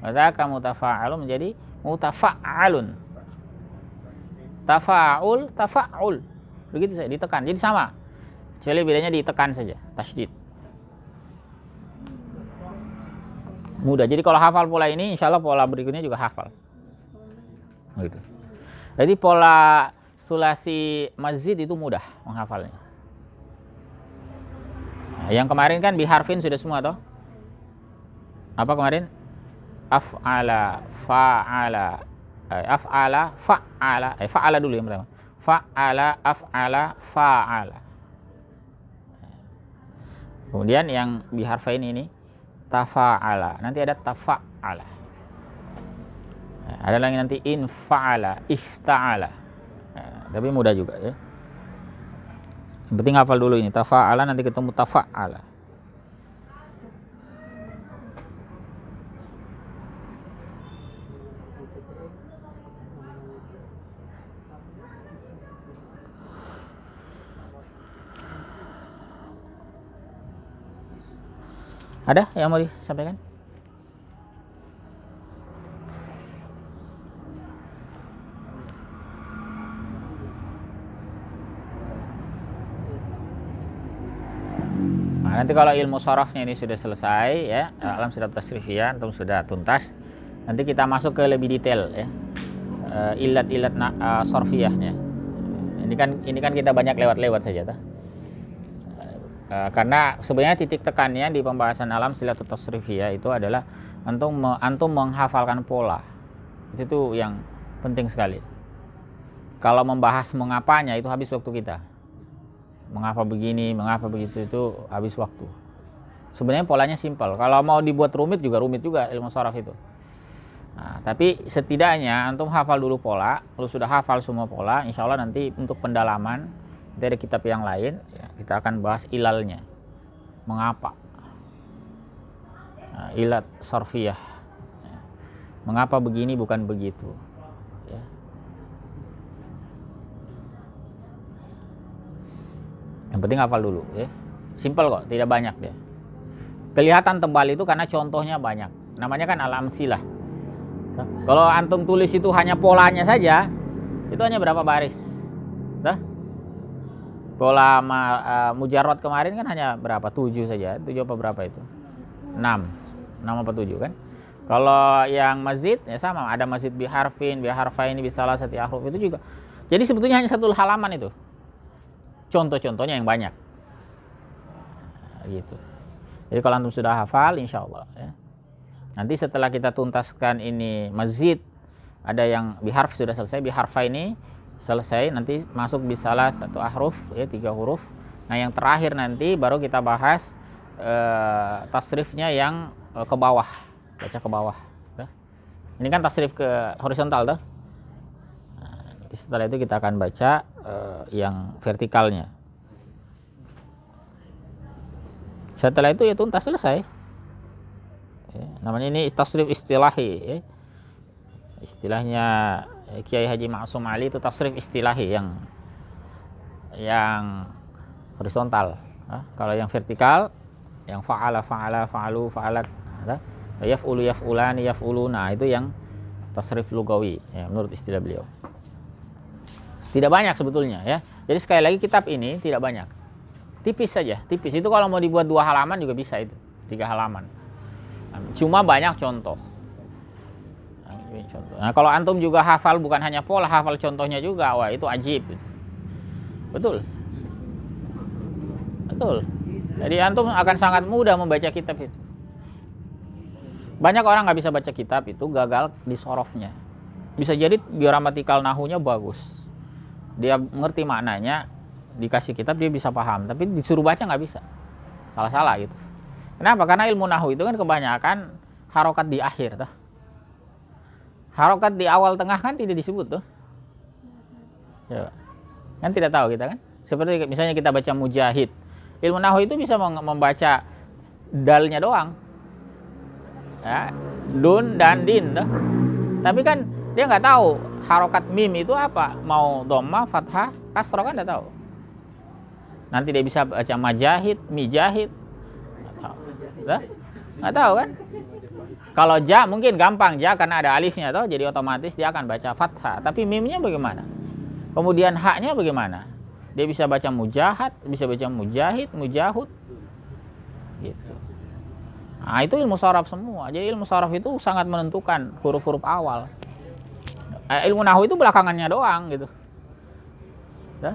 Dzaka mutafa'alun menjadi mutafa'alun. Tafa'ul, tafa'ul. Begitu saja, ditekan. Jadi sama. Kecuali bedanya ditekan saja, tasydid. Mudah. Jadi kalau hafal pola ini, insya Allah pola berikutnya juga hafal. Gitu. Jadi pola sulasi mazid itu mudah menghafalnya. Nah, yang kemarin kan biharfin sudah semua toh? Apa kemarin? Af'ala, fa'ala, af'ala, fa'ala, fa'ala dulu yang pertama. Fa'ala, af'ala, fa'ala. Kemudian yang biharfain ini tafa'ala, nanti ada tafa'ala. Ada lagi nanti infa'ala, ista'ala. Tapi mudah juga ya. Yang penting hafal dulu ini tafa'ala, nanti ketemu tafa'ala. Ada yang mau disampaikan? Nah, nanti kalau ilmu sorofnya ini sudah selesai ya, alam sudah tasrifiyah, antum sudah tuntas. Nanti kita masuk ke lebih detail ya, ilat-ilat sorfiyahnya. Ini kan kita banyak lewat-lewat saja, tuh. Karena sebenarnya titik tekannya di pembahasan alam silatut tasrifiyah itu adalah antum menghafalkan pola. Itu tuh yang penting sekali. Kalau membahas mengapanya itu habis waktu kita. Mengapa begini, mengapa begitu itu habis waktu. Sebenarnya polanya simpel. Kalau mau dibuat rumit juga ilmu sharaf itu. Nah, tapi setidaknya antum hafal dulu pola. Kalau sudah hafal semua pola, insya Allah nanti untuk pendalaman dari kitab yang lain ya, kita akan bahas ilalnya. Mengapa? Nah, ilat sarfiyah. Ya. Mengapa begini bukan begitu? Ya. Yang penting hafal dulu ya. Simpel kok, tidak banyak dia. Kelihatan tebal itu karena contohnya banyak. Namanya kan al-amsilah. Nah, kalau antum tulis itu hanya polanya saja, itu hanya berapa baris? Nah, pola mujarrad kemarin kan hanya berapa? 7 saja. 7 apa berapa itu? 6 apa 7 kan? Kalau yang mazid ya sama, ada mazid biharfin, biharfaini, bisalah sati ahruf itu juga. Jadi sebetulnya hanya satu halaman itu. Contoh-contohnya yang banyak. Nah, gitu. Jadi kalau antum sudah hafal insya Allah ya. Nanti setelah kita tuntaskan ini mazid, ada yang biharf sudah selesai, biharfa ini selesai, nanti masuk bisalah satu ahruf ya, 3 huruf. Nah yang terakhir nanti baru kita bahas tasrifnya yang ke bawah, baca ke bawah. Ini kan tasrif ke horizontal tuh. Nah, nanti setelah itu kita akan baca yang vertikalnya. Setelah itu ya tuntas, selesai. Ya, namanya ini tasrif istilahi ya. Istilahnya Kiai Haji Ma'sum Ali itu tasrif istilahi yang horizontal. Kalau yang vertikal yang fa'ala, fa'alu, fa'alat, yaf'ulu, yaf'ulani, yaf'uluna, itu yang tasrif lugawi ya, menurut istilah beliau. Tidak banyak sebetulnya ya. Jadi sekali lagi kitab ini tidak banyak. Tipis saja, tipis. Itu kalau mau dibuat 2 halaman juga bisa itu, 3 halaman. Cuma banyak contoh. Nah, kalau antum juga hafal bukan hanya pola, hafal contohnya juga, wah itu ajib. Betul. Betul. Jadi antum akan sangat mudah membaca kitab itu. Banyak orang nggak bisa baca kitab itu gagal di sorofnya. Bisa jadi gramatikal nahunya bagus. Dia ngerti maknanya, dikasih kitab dia bisa paham, tapi disuruh baca nggak bisa. Salah-salah gitu. Kenapa? Karena ilmu nahu itu kan kebanyakan harokat di akhir tuh. Harokat di awal tengah kan tidak disebut tuh. Coba. Kan tidak tahu kita kan. Seperti misalnya kita baca mujahid. Ilmu nahu itu bisa membaca dalnya doang. Ya, dun dan din tuh. Tapi kan dia nggak tahu harokat mim itu apa. Mau dhamma, fathah, kasrah kan nggak tahu. Nanti dia bisa baca majahid, mijahid. Nggak tahu kan? Kalau ja mungkin gampang, ja karena ada alifnya toh, jadi otomatis dia akan baca fathah. Tapi mimnya bagaimana? Kemudian haknya bagaimana? Dia bisa baca mujahad, bisa baca mujahid, mujahud. Gitu. Nah, itu ilmu sharaf semua. Jadi ilmu sharaf itu sangat menentukan huruf-huruf awal. Ilmu nahwu itu belakangannya doang gitu. Ya?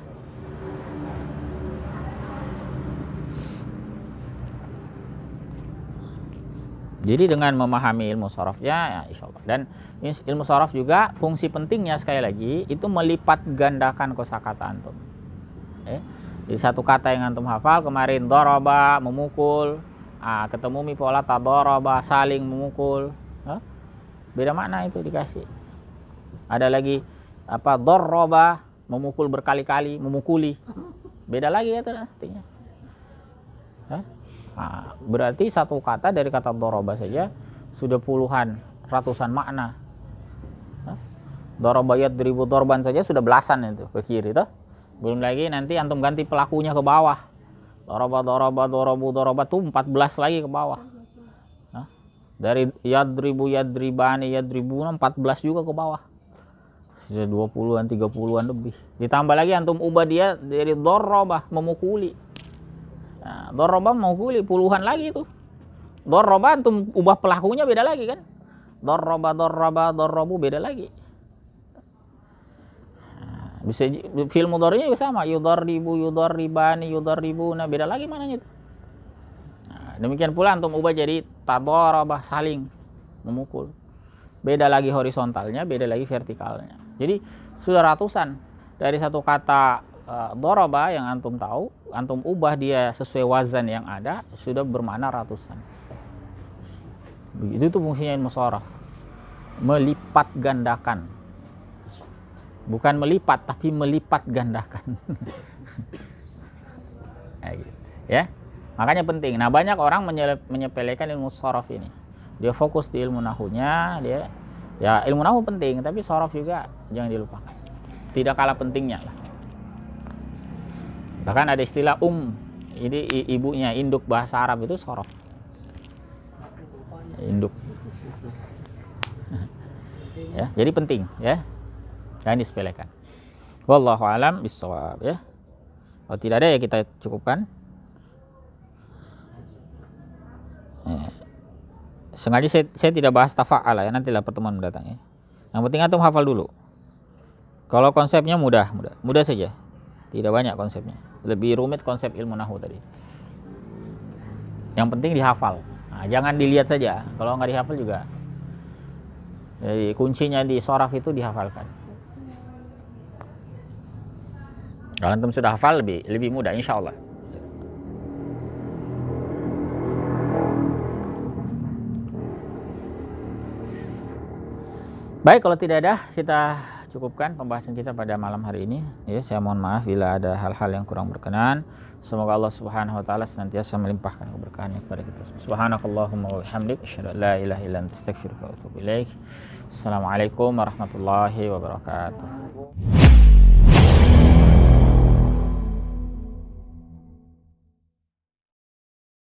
Jadi dengan memahami ilmu sharafnya, ya insya Allah. Dan ilmu sharaf juga fungsi pentingnya sekali lagi itu melipat gandakan kosakata antum. Jadi satu kata yang antum hafal kemarin daraba memukul, ketemu pola tadaraba saling memukul, beda makna itu dikasih. Ada lagi apa daraba memukul berkali-kali, memukuli, beda lagi ya artinya. Berarti satu kata dari kata daraba saja sudah puluhan, ratusan makna. Daraba yadribu darban saja sudah belasan itu ke kiri toh. Belum lagi nanti antum ganti pelakunya ke bawah. Daraba darabu daraba tuh 14 lagi ke bawah. Dari yadribu yadribani yadribuna 14 juga ke bawah. Sudah 20-an 30-an lebih. Ditambah lagi antum ubah dia dari daraba memukuli. Daraba memukuli puluhan lagi itu. Daraba antum ubah pelakunya beda lagi kan. Darabu beda lagi. Bisa film mudhari'nya juga sama, yudarribu, yudarribani, yudarribuna, beda lagi mananya itu. Demikian pula antum ubah jadi tadarabah saling memukul. Beda lagi horizontalnya, beda lagi vertikalnya. Jadi sudah ratusan dari satu kata daraba yang antum tahu, antum ubah dia sesuai wazan yang ada, sudah bermakna ratusan. Begitu itu fungsinya ilmu sharaf. Melipat gandakan. Bukan melipat, tapi melipat gandakan. Ya, makanya penting. Nah, banyak orang menyepelekan ilmu sharaf ini. Dia fokus di ilmu nahunya, ya ilmu nahu penting, tapi sharaf juga jangan dilupakan. Tidak kalah pentingnya lah. Bahkan ada istilah ini ibunya induk bahasa Arab itu sharaf. Induk. Ya, jadi penting ya. Jangan disepelekan. Wallahu alam bissawab ya. Kalau tidak ada ya kita cukupkan. Sengaja saya tidak bahas tafa'al ya, nantilah pertemuan mendatang ya. Yang penting antum hafal dulu. Kalau konsepnya mudah saja. Tidak banyak konsepnya. Lebih rumit konsep ilmu nahwu tadi. Yang penting dihafal. Nah, jangan dilihat saja. Kalau nggak dihafal juga. Jadi kuncinya di sharaf itu dihafalkan. Kalau antum sudah hafal lebih mudah insya Allah. Baik, kalau tidak ada kita cukupkan pembahasan kita pada malam hari ini. Ya, saya mohon maaf bila ada hal-hal yang kurang berkenan. Semoga Allah Subhanahu wa taala senantiasa melimpahkan keberkahannya kepada kita. Subhanakallahumma wa bihamdik asyhadu an la ilaha illa anta astaghfiruka wa atubu ilaik. Assalamualaikum warahmatullahi wabarakatuh.